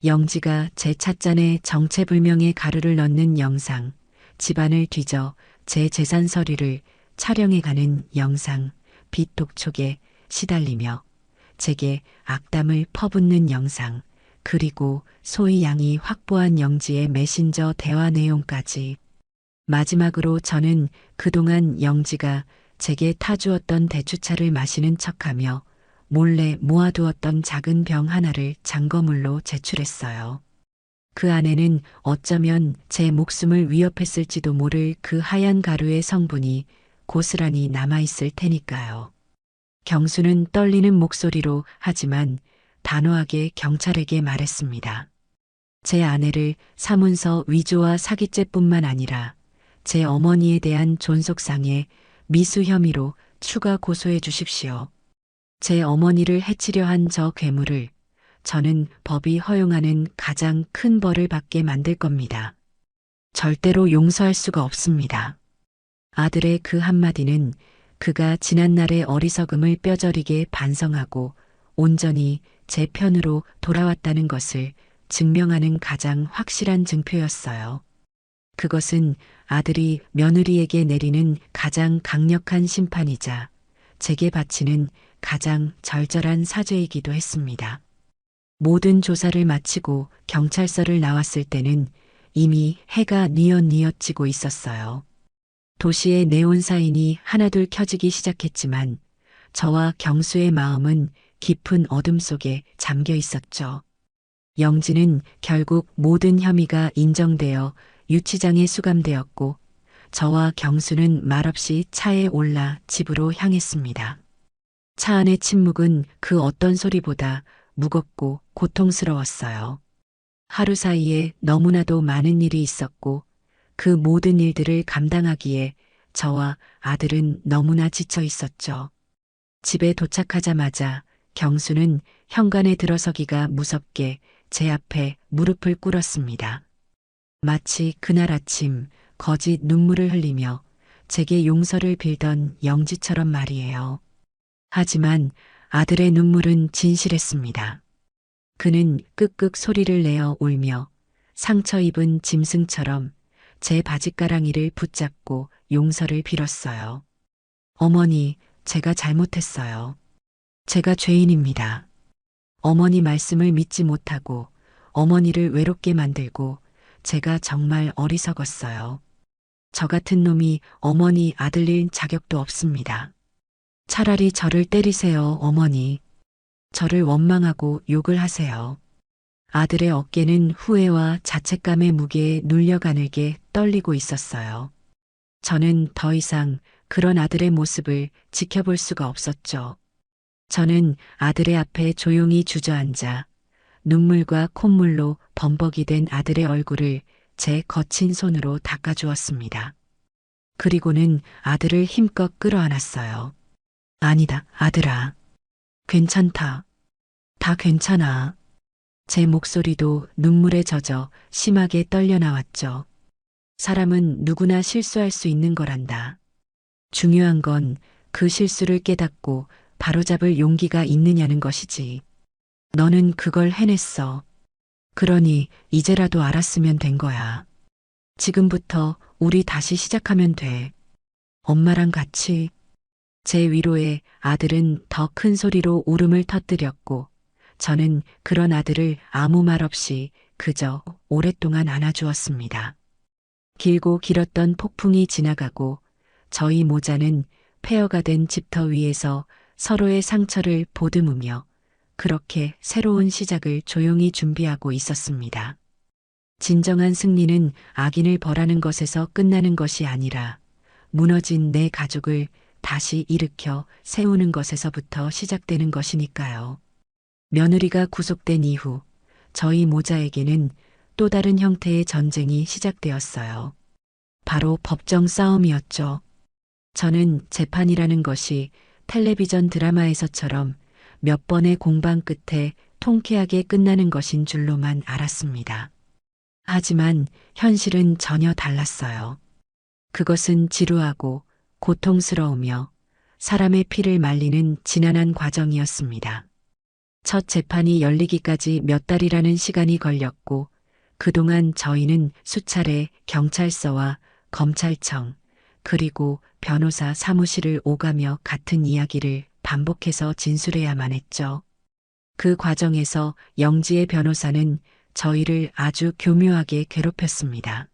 영지가 제 찻잔에 정체불명의 가루를 넣는 영상, 집안을 뒤져 제 재산 서류를 촬영해가는 영상, 빛 독촉에 시달리며 제게 악담을 퍼붓는 영상, 그리고 소희 양이 확보한 영지의 메신저 대화 내용까지. 마지막으로 저는 그동안 영지가 제게 타주었던 대추차를 마시는 척하며 몰래 모아두었던 작은 병 하나를 장거물로 제출했어요. 그 안에는 어쩌면 제 목숨을 위협했을지도 모를 그 하얀 가루의 성분이 고스란히 남아있을 테니까요. 경수는 떨리는 목소리로 하지만 단호하게 경찰에게 말했습니다. 제 아내를 사문서 위조와 사기죄뿐만 아니라 제 어머니에 대한 존속상해 미수 혐의로 추가 고소해 주십시오. 제 어머니를 해치려 한 저 괴물을 저는 법이 허용하는 가장 큰 벌을 받게 만들 겁니다. 절대로 용서할 수가 없습니다. 아들의 그 한마디는 그가 지난날의 어리석음을 뼈저리게 반성하고 온전히 제 편으로 돌아왔다는 것을 증명하는 가장 확실한 증표였어요. 그것은 아들이 며느리에게 내리는 가장 강력한 심판이자 제게 바치는 가장 절절한 사죄이기도 했습니다. 모든 조사를 마치고 경찰서를 나왔을 때는 이미 해가 뉘엿뉘엿 지고 있었어요. 도시의 네온사인이 하나둘 켜지기 시작했지만 저와 경수의 마음은 깊은 어둠 속에 잠겨 있었죠. 영지는 결국 모든 혐의가 인정되어 유치장에 수감되었고 저와 경수는 말없이 차에 올라 집으로 향했습니다. 차 안의 침묵은 그 어떤 소리보다 무겁고 고통스러웠어요. 하루 사이에 너무나도 많은 일이 있었고 그 모든 일들을 감당하기에 저와 아들은 너무나 지쳐 있었죠. 집에 도착하자마자 경수는 현관에 들어서기가 무섭게 제 앞에 무릎을 꿇었습니다. 마치 그날 아침 거짓 눈물을 흘리며 제게 용서를 빌던 영지처럼 말이에요. 하지만 아들의 눈물은 진실했습니다. 그는 끄끄 소리를 내어 울며 상처 입은 짐승처럼 제 바짓가랑이를 붙잡고 용서를 빌었어요. 어머니, 제가 잘못했어요. 제가 죄인입니다. 어머니 말씀을 믿지 못하고 어머니를 외롭게 만들고 제가 정말 어리석었어요. 저 같은 놈이 어머니 아들일 자격도 없습니다. 차라리 저를 때리세요, 어머니. 저를 원망하고 욕을 하세요. 아들의 어깨는 후회와 자책감의 무게에 눌려 가늘게 떨리고 있었어요. 저는 더 이상 그런 아들의 모습을 지켜볼 수가 없었죠. 저는 아들의 앞에 조용히 주저앉아 눈물과 콧물로 범벅이 된 아들의 얼굴을 제 거친 손으로 닦아주었습니다. 그리고는 아들을 힘껏 끌어안았어요. 아니다, 아들아. 괜찮다. 다 괜찮아. 제 목소리도 눈물에 젖어 심하게 떨려 나왔죠. 사람은 누구나 실수할 수 있는 거란다. 중요한 건 그 실수를 깨닫고 바로잡을 용기가 있느냐는 것이지. 너는 그걸 해냈어. 그러니 이제라도 알았으면 된 거야. 지금부터 우리 다시 시작하면 돼. 엄마랑 같이. 제 위로에 아들은 더 큰 소리로 울음을 터뜨렸고 저는 그런 아들을 아무 말 없이 그저 오랫동안 안아주었습니다. 길고 길었던 폭풍이 지나가고 저희 모자는 폐허가 된 집터 위에서 서로의 상처를 보듬으며 그렇게 새로운 시작을 조용히 준비하고 있었습니다. 진정한 승리는 악인을 벌하는 것에서 끝나는 것이 아니라 무너진 내 가족을 다시 일으켜 세우는 것에서부터 시작되는 것이니까요. 며느리가 구속된 이후 저희 모자에게는 또 다른 형태의 전쟁이 시작되었어요. 바로 법정 싸움이었죠. 저는 재판이라는 것이 텔레비전 드라마에서처럼 몇 번의 공방 끝에 통쾌하게 끝나는 것인 줄로만 알았습니다. 하지만 현실은 전혀 달랐어요. 그것은 지루하고 고통스러우며 사람의 피를 말리는 지난한 과정이었습니다. 첫 재판이 열리기까지 몇 달이라는 시간이 걸렸고 그동안 저희는 수차례 경찰서와 검찰청 그리고 변호사 사무실을 오가며 같은 이야기를 반복해서 진술해야만 했죠. 그 과정에서 영지의 변호사는 저희를 아주 교묘하게 괴롭혔습니다.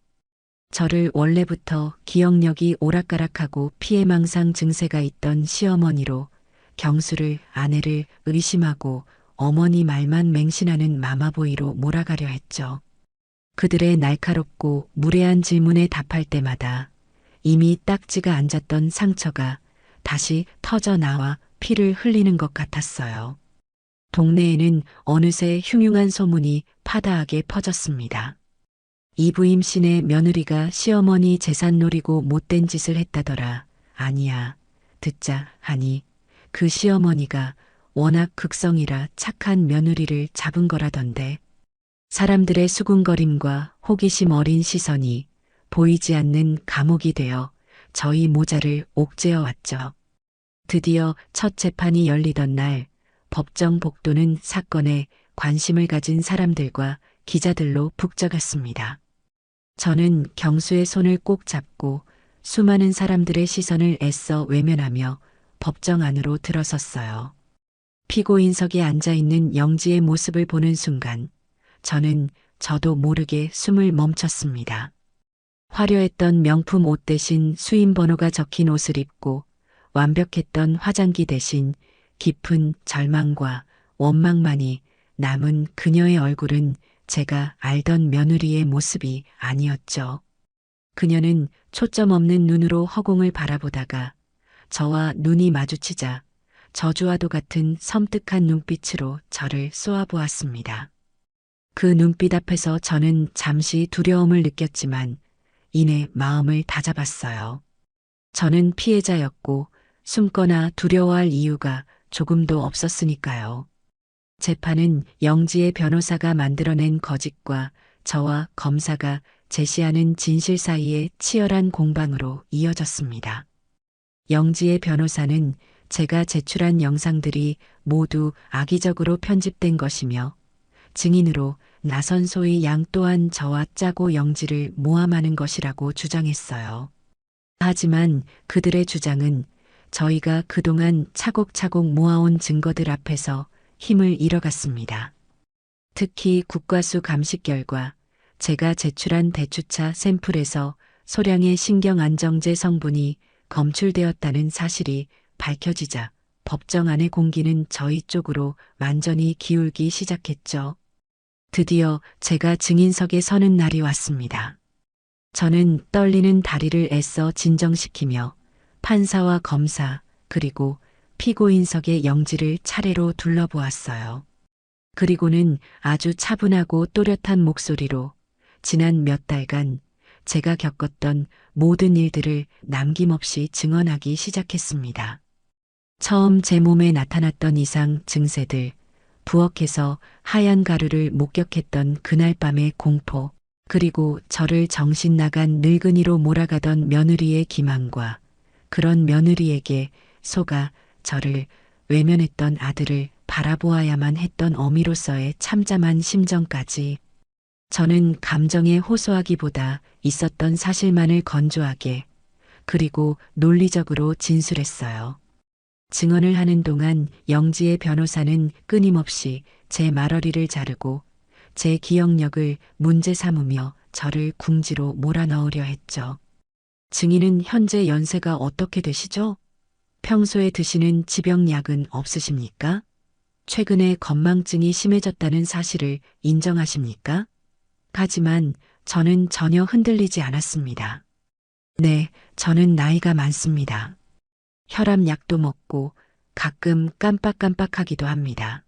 저를 원래부터 기억력이 오락가락하고 피해망상 증세가 있던 시어머니로 경수를 아내를 의심하고 어머니 말만 맹신하는 마마보이로 몰아가려 했죠. 그들의 날카롭고 무례한 질문에 답할 때마다 이미 딱지가 앉았던 상처가 다시 터져 나와 피를 흘리는 것 같았어요. 동네에는 어느새 흉흉한 소문이 파다하게 퍼졌습니다. 이부임 씨네 며느리가 시어머니 재산 노리고 못된 짓을 했다더라. 아니야. 듣자 하니 그 시어머니가 워낙 극성이라 착한 며느리를 잡은 거라던데. 사람들의 수군거림과 호기심 어린 시선이 보이지 않는 감옥이 되어 저희 모자를 옥죄어 왔죠. 드디어 첫 재판이 열리던 날 법정 복도는 사건에 관심을 가진 사람들과 기자들로 북적였습니다. 저는 경수의 손을 꼭 잡고 수많은 사람들의 시선을 애써 외면하며 법정 안으로 들어섰어요. 피고인석에 앉아있는 영지의 모습을 보는 순간 저는 저도 모르게 숨을 멈췄습니다. 화려했던 명품 옷 대신 수임 번호가 적힌 옷을 입고 완벽했던 화장기 대신 깊은 절망과 원망만이 남은 그녀의 얼굴은 제가 알던 며느리의 모습이 아니었죠. 그녀는 초점 없는 눈으로 허공을 바라보다가 저와 눈이 마주치자 저주와도 같은 섬뜩한 눈빛으로 저를 쏘아보았습니다. 그 눈빛 앞에서 저는 잠시 두려움을 느꼈지만 이내 마음을 다잡았어요. 저는 피해자였고 숨거나 두려워할 이유가 조금도 없었으니까요. 재판은 영지의 변호사가 만들어낸 거짓과 저와 검사가 제시하는 진실 사이의 치열한 공방으로 이어졌습니다. 영지의 변호사는 제가 제출한 영상들이 모두 악의적으로 편집된 것이며 증인으로 나선 소의 양 또한 저와 짜고 영지를 모함하는 것이라고 주장했어요. 하지만 그들의 주장은 저희가 그동안 차곡차곡 모아온 증거들 앞에서 힘을 잃어갔습니다. 특히 국과수 감식 결과 제가 제출한 대추차 샘플에서 소량의 신경안정제 성분이 검출되었다는 사실이 밝혀지자 법정 안의 공기는 저희 쪽으로 완전히 기울기 시작했죠. 드디어 제가 증인석에 서는 날이 왔습니다. 저는 떨리는 다리를 애써 진정시키며 판사와 검사 그리고 피고인석의 영지를 차례로 둘러보았어요. 그리고는 아주 차분하고 또렷한 목소리로 지난 몇 달간 제가 겪었던 모든 일들을 남김없이 증언하기 시작했습니다. 처음 제 몸에 나타났던 이상 증세들, 부엌에서 하얀 가루를 목격했던 그날 밤의 공포, 그리고 저를 정신 나간 늙은이로 몰아가던 며느리의 기만과 그런 며느리에게 속아 저를 외면했던 아들을 바라보아야만 했던 어미로서의 참담한 심정까지. 저는 감정에 호소하기보다 있었던 사실만을 건조하게 그리고 논리적으로 진술했어요. 증언을 하는 동안 영지의 변호사는 끊임없이 제 말어리를 자르고 제 기억력을 문제 삼으며 저를 궁지로 몰아넣으려 했죠. 증인은 현재 연세가 어떻게 되시죠? 평소에 드시는 지병약은 없으십니까? 최근에 건망증이 심해졌다는 사실을 인정하십니까? 하지만 저는 전혀 흔들리지 않았습니다. 네, 저는 나이가 많습니다. 혈압약도 먹고 가끔 깜빡깜빡하기도 합니다.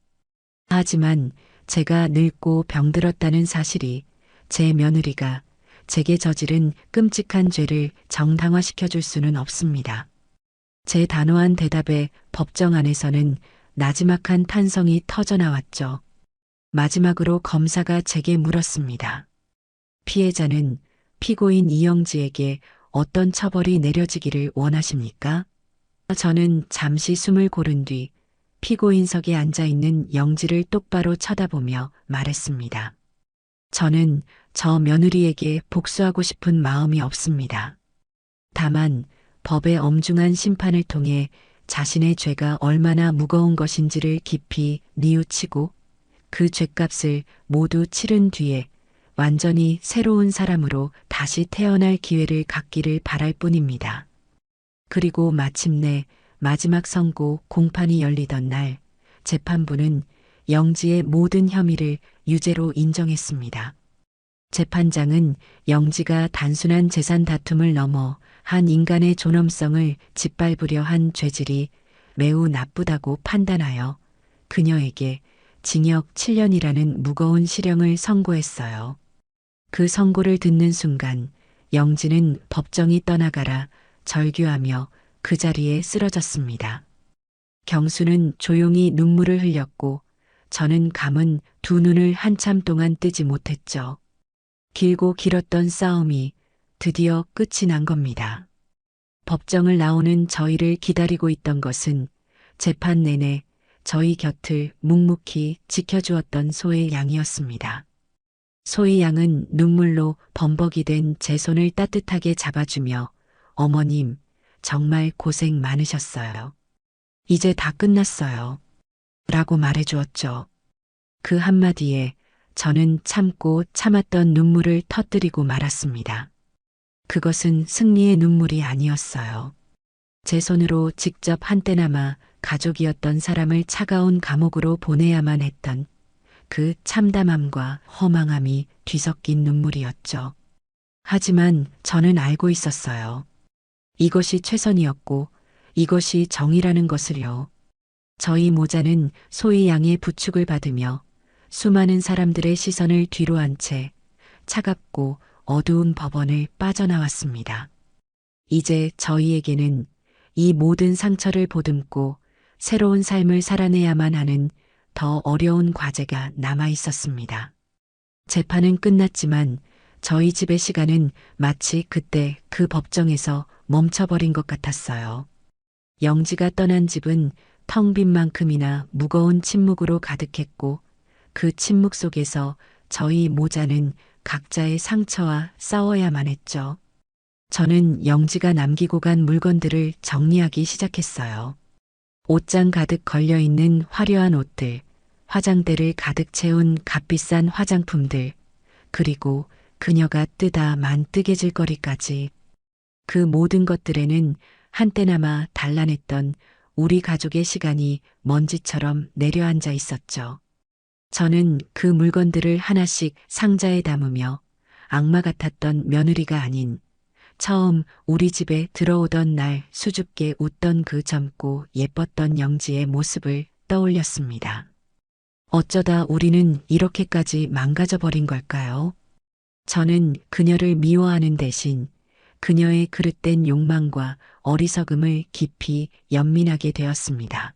하지만 제가 늙고 병들었다는 사실이 제 며느리가 제게 저지른 끔찍한 죄를 정당화시켜줄 수는 없습니다. 제 단호한 대답에 법정 안에서는 나지막한 탄성이 터져나왔죠. 마지막으로 검사가 제게 물었습니다. 피해자는 피고인 이영지에게 어떤 처벌이 내려지기를 원하십니까? 저는 잠시 숨을 고른 뒤 피고인석에 앉아있는 영지를 똑바로 쳐다보며 말했습니다. 저는 저 며느리에게 복수하고 싶은 마음이 없습니다. 다만 법의 엄중한 심판을 통해 자신의 죄가 얼마나 무거운 것인지를 깊이 뉘우치고 그 죗값을 모두 치른 뒤에 완전히 새로운 사람으로 다시 태어날 기회를 갖기를 바랄 뿐입니다. 그리고 마침내 마지막 선고 공판이 열리던 날 재판부는 영지의 모든 혐의를 유죄로 인정했습니다. 재판장은 영지가 단순한 재산 다툼을 넘어 한 인간의 존엄성을 짓밟으려 한 죄질이 매우 나쁘다고 판단하여 그녀에게 징역 7년이라는 무거운 실형을 선고했어요. 그 선고를 듣는 순간 영지는 법정이 떠나가라 절규하며 그 자리에 쓰러졌습니다. 경수는 조용히 눈물을 흘렸고 저는 감은 두 눈을 한참 동안 뜨지 못했죠. 길고 길었던 싸움이 드디어 끝이 난 겁니다. 법정을 나오는 저희를 기다리고 있던 것은 재판 내내 저희 곁을 묵묵히 지켜주었던 소의 양이었습니다. 소의 양은 눈물로 범벅이 된 제 손을 따뜻하게 잡아주며 어머님, 정말 고생 많으셨어요. 이제 다 끝났어요. 라고 말해주었죠. 그 한마디에 저는 참고 참았던 눈물을 터뜨리고 말았습니다. 그것은 승리의 눈물이 아니었어요. 제 손으로 직접 한때나마 가족이었던 사람을 차가운 감옥으로 보내야만 했던 그 참담함과 허망함이 뒤섞인 눈물이었죠. 하지만 저는 알고 있었어요. 이것이 최선이었고 이것이 정의라는 것을요. 저희 모자는 소희 양의 부축을 받으며 수많은 사람들의 시선을 뒤로 한 채 차갑고 어두운 법원을 빠져나왔습니다. 이제 저희에게는 이 모든 상처를 보듬고 새로운 삶을 살아내야만 하는 더 어려운 과제가 남아 있었습니다. 재판은 끝났지만 저희 집의 시간은 마치 그때 그 법정에서 멈춰버린 것 같았어요. 영지가 떠난 집은 텅 빈 만큼이나 무거운 침묵으로 가득했고 그 침묵 속에서 저희 모자는 각자의 상처와 싸워야만 했죠. 저는 영지가 남기고 간 물건들을 정리하기 시작했어요. 옷장 가득 걸려있는 화려한 옷들, 화장대를 가득 채운 값비싼 화장품들, 그리고 그녀가 뜨다 만 뜨개질거리까지. 그 모든 것들에는 한때나마 단란했던 우리 가족의 시간이 먼지처럼 내려앉아 있었죠. 저는 그 물건들을 하나씩 상자에 담으며 악마 같았던 며느리가 아닌 처음 우리 집에 들어오던 날 수줍게 웃던 그 젊고 예뻤던 영지의 모습을 떠올렸습니다. 어쩌다 우리는 이렇게까지 망가져버린 걸까요? 저는 그녀를 미워하는 대신 그녀의 그릇된 욕망과 어리석음을 깊이 연민하게 되었습니다.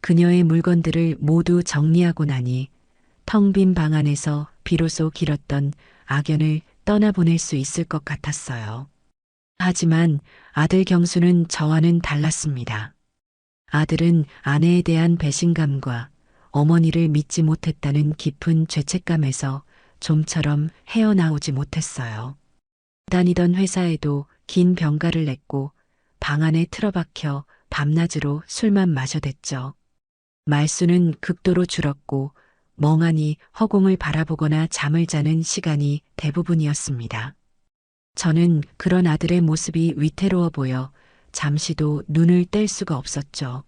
그녀의 물건들을 모두 정리하고 나니 텅 빈 방 안에서 비로소 길었던 악연을 떠나보낼 수 있을 것 같았어요. 하지만 아들 경수는 저와는 달랐습니다. 아들은 아내에 대한 배신감과 어머니를 믿지 못했다는 깊은 죄책감에서 좀처럼 헤어나오지 못했어요. 다니던 회사에도 긴 병가를 냈고 방 안에 틀어박혀 밤낮으로 술만 마셔댔죠. 말수는 극도로 줄었고 멍하니 허공을 바라보거나 잠을 자는 시간이 대부분이었습니다. 저는 그런 아들의 모습이 위태로워 보여 잠시도 눈을 뗄 수가 없었죠.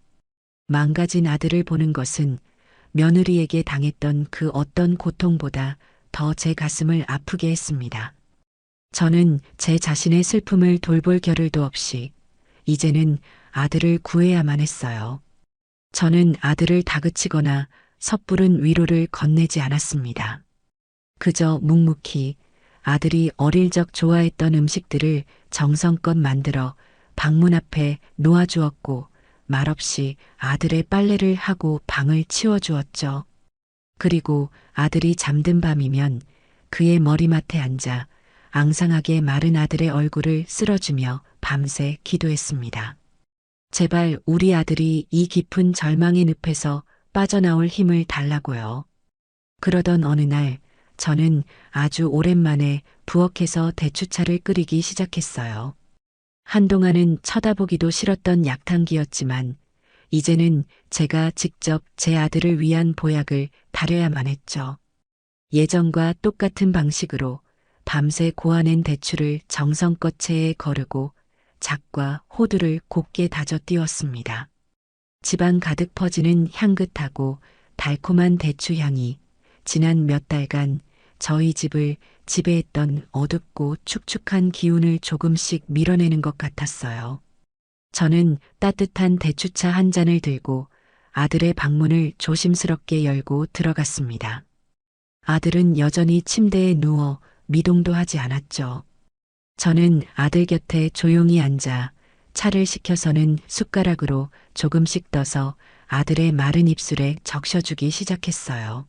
망가진 아들을 보는 것은 며느리에게 당했던 그 어떤 고통보다 더 제 가슴을 아프게 했습니다. 저는 제 자신의 슬픔을 돌볼 겨를도 없이 이제는 아들을 구해야만 했어요. 저는 아들을 다그치거나 섣부른 위로를 건네지 않았습니다. 그저 묵묵히 아들이 어릴 적 좋아했던 음식들을 정성껏 만들어 방문 앞에 놓아주었고 말없이 아들의 빨래를 하고 방을 치워주었죠. 그리고 아들이 잠든 밤이면 그의 머리맡에 앉아 앙상하게 마른 아들의 얼굴을 쓸어주며 밤새 기도했습니다. 제발 우리 아들이 이 깊은 절망의 늪에서 빠져나올 힘을 달라고요. 그러던 어느 날 저는 아주 오랜만에 부엌에서 대추차를 끓이기 시작했어요. 한동안은 쳐다보기도 싫었던 약탕기였지만 이제는 제가 직접 제 아들을 위한 보약을 다려야만 했죠. 예전과 똑같은 방식으로 밤새 고아낸 대추를 정성껏 체에 거르고 작과 호두를 곱게 다져 띄웠습니다. 집안 가득 퍼지는 향긋하고 달콤한 대추 향이 지난 몇 달간 저희 집을 지배했던 어둡고 축축한 기운을 조금씩 밀어내는 것 같았어요. 저는 따뜻한 대추차 한 잔을 들고 아들의 방문을 조심스럽게 열고 들어갔습니다. 아들은 여전히 침대에 누워 미동도 하지 않았죠. 저는 아들 곁에 조용히 앉아 차를 식혀서는 숟가락으로 조금씩 떠서 아들의 마른 입술에 적셔주기 시작했어요.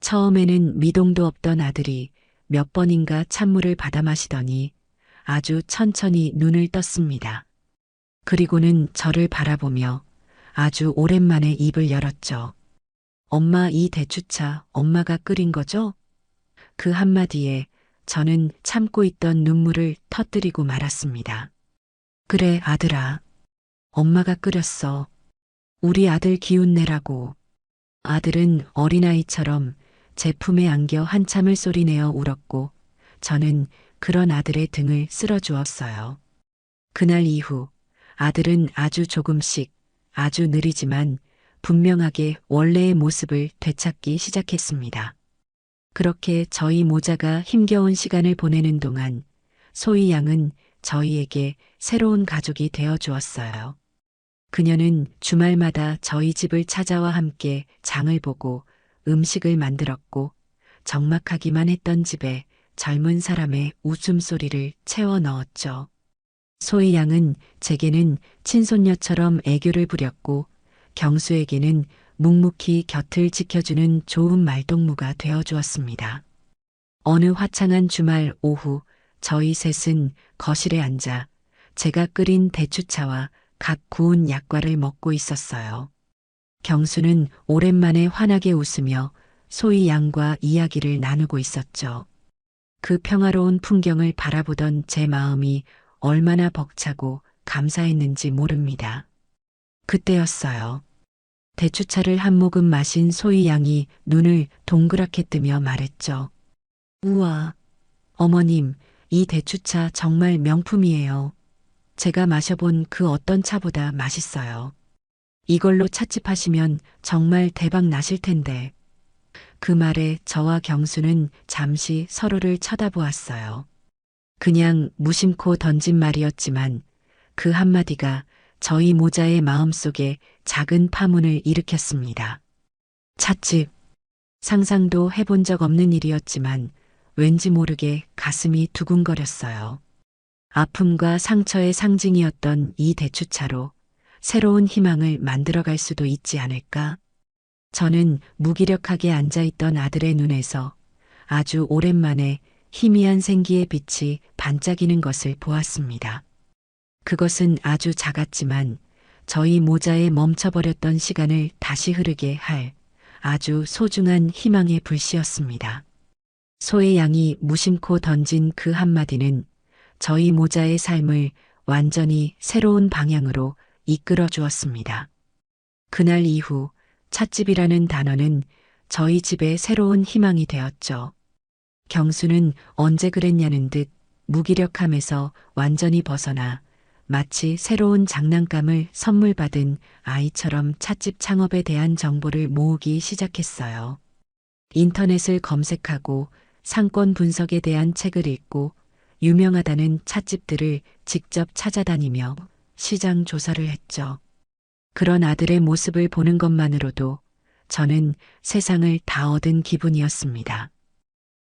처음에는 미동도 없던 아들이 몇 번인가 찬물을 받아 마시더니 아주 천천히 눈을 떴습니다. 그리고는 저를 바라보며 아주 오랜만에 입을 열었죠. 엄마, 이 대추차 엄마가 끓인 거죠? 그 한마디에 저는 참고 있던 눈물을 터뜨리고 말았습니다. 그래, 아들아. 엄마가 끓였어. 우리 아들 기운 내라고. 아들은 어린아이처럼 제 품에 안겨 한참을 소리내어 울었고 저는 그런 아들의 등을 쓸어주었어요. 그날 이후 아들은 아주 조금씩, 아주 느리지만 분명하게 원래의 모습을 되찾기 시작했습니다. 그렇게 저희 모자가 힘겨운 시간을 보내는 동안 소희 양은 저희에게 새로운 가족이 되어 주었어요. 그녀는 주말마다 저희 집을 찾아와 함께 장을 보고 음식을 만들었고 적막하기만 했던 집에 젊은 사람의 웃음소리를 채워 넣었죠. 소희 양은 제게는 친손녀처럼 애교를 부렸고 경수에게는 묵묵히 곁을 지켜주는 좋은 말동무가 되어 주었습니다. 어느 화창한 주말 오후 저희 셋은 거실에 앉아 제가 끓인 대추차와 각 구운 약과를 먹고 있었어요. 경수는 오랜만에 환하게 웃으며 소희 양과 이야기를 나누고 있었죠. 그 평화로운 풍경을 바라보던 제 마음이 얼마나 벅차고 감사했는지 모릅니다. 그때였어요. 대추차를 한 모금 마신 소희 양이 눈을 동그랗게 뜨며 말했죠. 우와, 어머님, 이 대추차 정말 명품이에요. 제가 마셔본 그 어떤 차보다 맛있어요. 이걸로 찻집 하시면 정말 대박 나실 텐데. 그 말에 저와 경수는 잠시 서로를 쳐다보았어요. 그냥 무심코 던진 말이었지만 그 한마디가 저희 모자의 마음속에 작은 파문을 일으켰습니다. 찻집. 상상도 해본 적 없는 일이었지만 왠지 모르게 가슴이 두근거렸어요. 아픔과 상처의 상징이었던 이 대추차로 새로운 희망을 만들어갈 수도 있지 않을까? 저는 무기력하게 앉아있던 아들의 눈에서 아주 오랜만에 희미한 생기의 빛이 반짝이는 것을 보았습니다. 그것은 아주 작았지만 저희 모자에 멈춰버렸던 시간을 다시 흐르게 할 아주 소중한 희망의 불씨였습니다. 소의 양이 무심코 던진 그 한마디는 저희 모자의 삶을 완전히 새로운 방향으로 이끌어 주었습니다. 그날 이후 찻집이라는 단어는 저희 집의 새로운 희망이 되었죠. 경수는 언제 그랬냐는 듯 무기력함에서 완전히 벗어나 마치 새로운 장난감을 선물 받은 아이처럼 찻집 창업에 대한 정보를 모으기 시작했어요. 인터넷을 검색하고 상권 분석에 대한 책을 읽고 유명하다는 찻집들을 직접 찾아다니며 시장 조사를 했죠. 그런 아들의 모습을 보는 것만으로도 저는 세상을 다 얻은 기분이었습니다.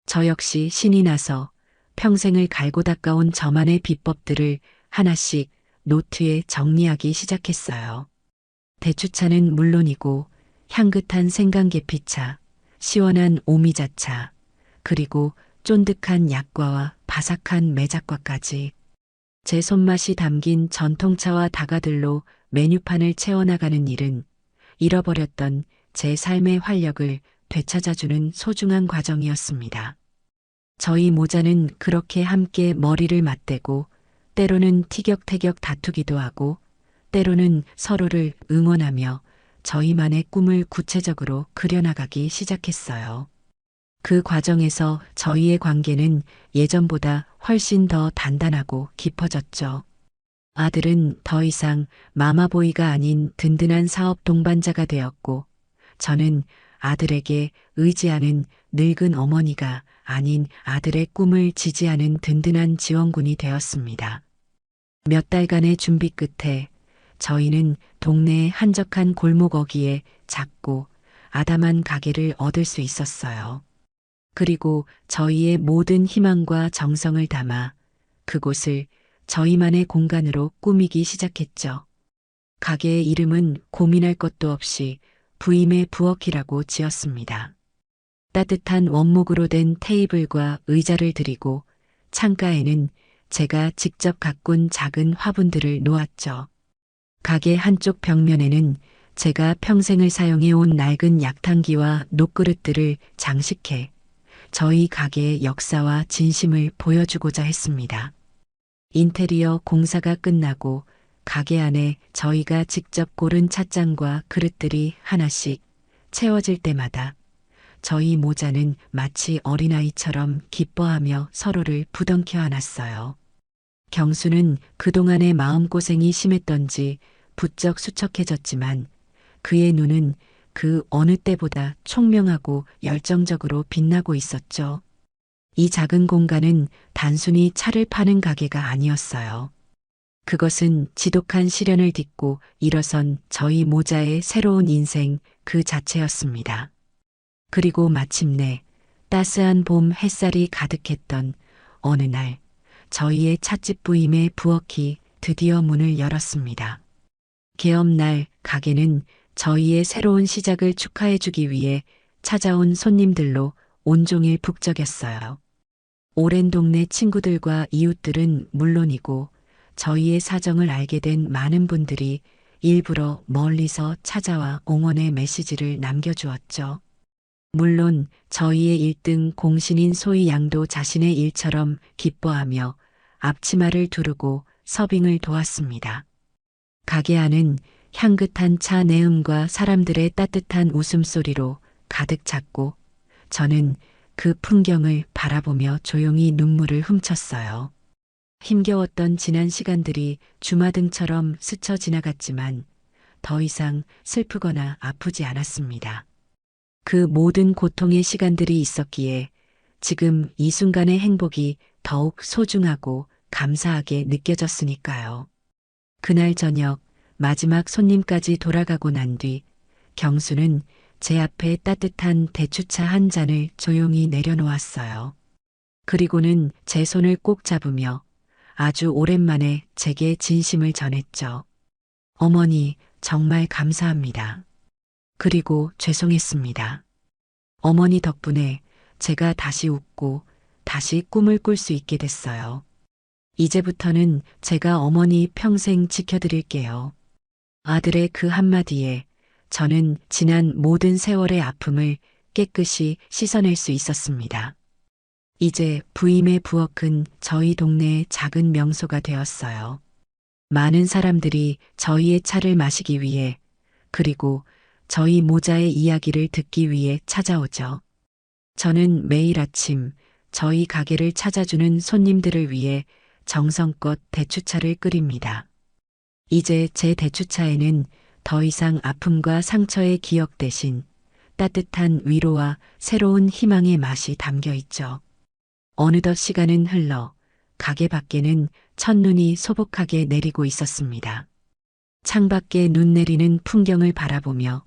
저 역시 신이 나서 평생을 갈고 닦아온 저만의 비법들을 하나씩 노트에 정리하기 시작했어요. 대추차는 물론이고 향긋한 생강계피차, 시원한 오미자차, 그리고 쫀득한 약과와 바삭한 매작과까지 제 손맛이 담긴 전통차와 다가들로 메뉴판을 채워나가는 일은 잃어버렸던 제 삶의 활력을 되찾아주는 소중한 과정이었습니다. 저희 모자는 그렇게 함께 머리를 맞대고 때로는 티격태격 다투기도 하고 때로는 서로를 응원하며 저희만의 꿈을 구체적으로 그려나가기 시작했어요. 그 과정에서 저희의 관계는 예전보다 훨씬 더 단단하고 깊어졌죠. 아들은 더 이상 마마보이가 아닌 든든한 사업 동반자가 되었고, 저는 아들에게 의지하는 늙은 어머니가 아닌 아들의 꿈을 지지하는 든든한 지원군이 되었습니다. 몇 달간의 준비 끝에 저희는 동네의 한적한 골목 어귀에 작고 아담한 가게를 얻을 수 있었어요. 그리고 저희의 모든 희망과 정성을 담아 그곳을 저희만의 공간으로 꾸미기 시작했죠. 가게의 이름은 고민할 것도 없이 부임의 부엌이라고 지었습니다. 따뜻한 원목으로 된 테이블과 의자를 들이고 창가에는 제가 직접 가꾼 작은 화분들을 놓았죠. 가게 한쪽 벽면에는 제가 평생을 사용해온 낡은 약탕기와 녹그릇들을 장식해 저희 가게의 역사와 진심을 보여주고자 했습니다. 인테리어 공사가 끝나고 가게 안에 저희가 직접 고른 찻잔과 그릇들이 하나씩 채워질 때마다 저희 모자는 마치 어린아이처럼 기뻐하며 서로를 부둥켜 안았어요. 경수는 그동안의 마음고생이 심했던지 부쩍 수척해졌지만 그의 눈은 그 어느 때보다 총명하고 열정적으로 빛나고 있었죠. 이 작은 공간은 단순히 차를 파는 가게가 아니었어요. 그것은 지독한 시련을 딛고 일어선 저희 모자의 새로운 인생 그 자체였습니다. 그리고 마침내 따스한 봄 햇살이 가득했던 어느 날 저희의 찻집 부임의 부엌이 드디어 문을 열었습니다. 개업날 가게는 저희의 새로운 시작을 축하해주기 위해 찾아온 손님들로 온종일 북적였어요. 오랜 동네 친구들과 이웃들은 물론이고 저희의 사정을 알게 된 많은 분들이 일부러 멀리서 찾아와 응원의 메시지를 남겨주었죠. 물론 저희의 1등 공신인 소희 양도 자신의 일처럼 기뻐하며 앞치마를 두르고 서빙을 도왔습니다. 가게 안은 향긋한 차 내음과 사람들의 따뜻한 웃음소리로 가득 찼고 저는 그 풍경을 바라보며 조용히 눈물을 훔쳤어요. 힘겨웠던 지난 시간들이 주마등처럼 스쳐 지나갔지만 더 이상 슬프거나 아프지 않았습니다. 그 모든 고통의 시간들이 있었기에 지금 이 순간의 행복이 더욱 소중하고 감사하게 느껴졌으니까요. 그날 저녁 마지막 손님까지 돌아가고 난 뒤 경수는 제 앞에 따뜻한 대추차 한 잔을 조용히 내려놓았어요. 그리고는 제 손을 꼭 잡으며 아주 오랜만에 제게 진심을 전했죠. 어머니, 정말 감사합니다. 그리고 죄송했습니다. 어머니 덕분에 제가 다시 웃고 다시 꿈을 꿀 수 있게 됐어요. 이제부터는 제가 어머니 평생 지켜드릴게요. 아들의 그 한마디에 저는 지난 모든 세월의 아픔을 깨끗이 씻어낼 수 있었습니다. 이제 부임의 부엌은 저희 동네의 작은 명소가 되었어요. 많은 사람들이 저희의 차를 마시기 위해 그리고 저희 모자의 이야기를 듣기 위해 찾아오죠. 저는 매일 아침 저희 가게를 찾아주는 손님들을 위해 정성껏 대추차를 끓입니다. 이제 제 대추차에는 더 이상 아픔과 상처의 기억 대신 따뜻한 위로와 새로운 희망의 맛이 담겨 있죠. 어느덧 시간은 흘러 가게 밖에는 첫눈이 소복하게 내리고 있었습니다. 창밖에 눈 내리는 풍경을 바라보며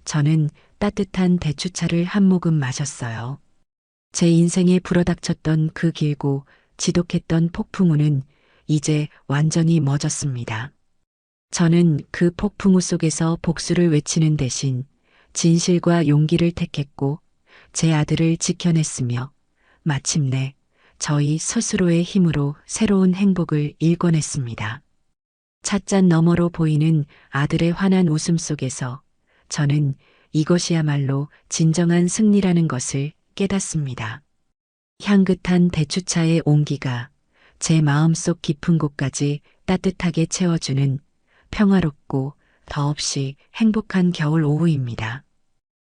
저는 따뜻한 대추차를 한 모금 마셨어요. 제 인생에 불어닥쳤던 그 길고 지독했던 폭풍우는 이제 완전히 멎었습니다. 저는 그 폭풍우 속에서 복수를 외치는 대신 진실과 용기를 택했고 제 아들을 지켜냈으며 마침내 저희 스스로의 힘으로 새로운 행복을 일궈냈습니다. 찻잔 너머로 보이는 아들의 환한 웃음 속에서 저는 이것이야말로 진정한 승리라는 것을 깨닫습니다. 향긋한 대추차의 온기가 제 마음속 깊은 곳까지 따뜻하게 채워주는 평화롭고 더없이 행복한 겨울 오후입니다.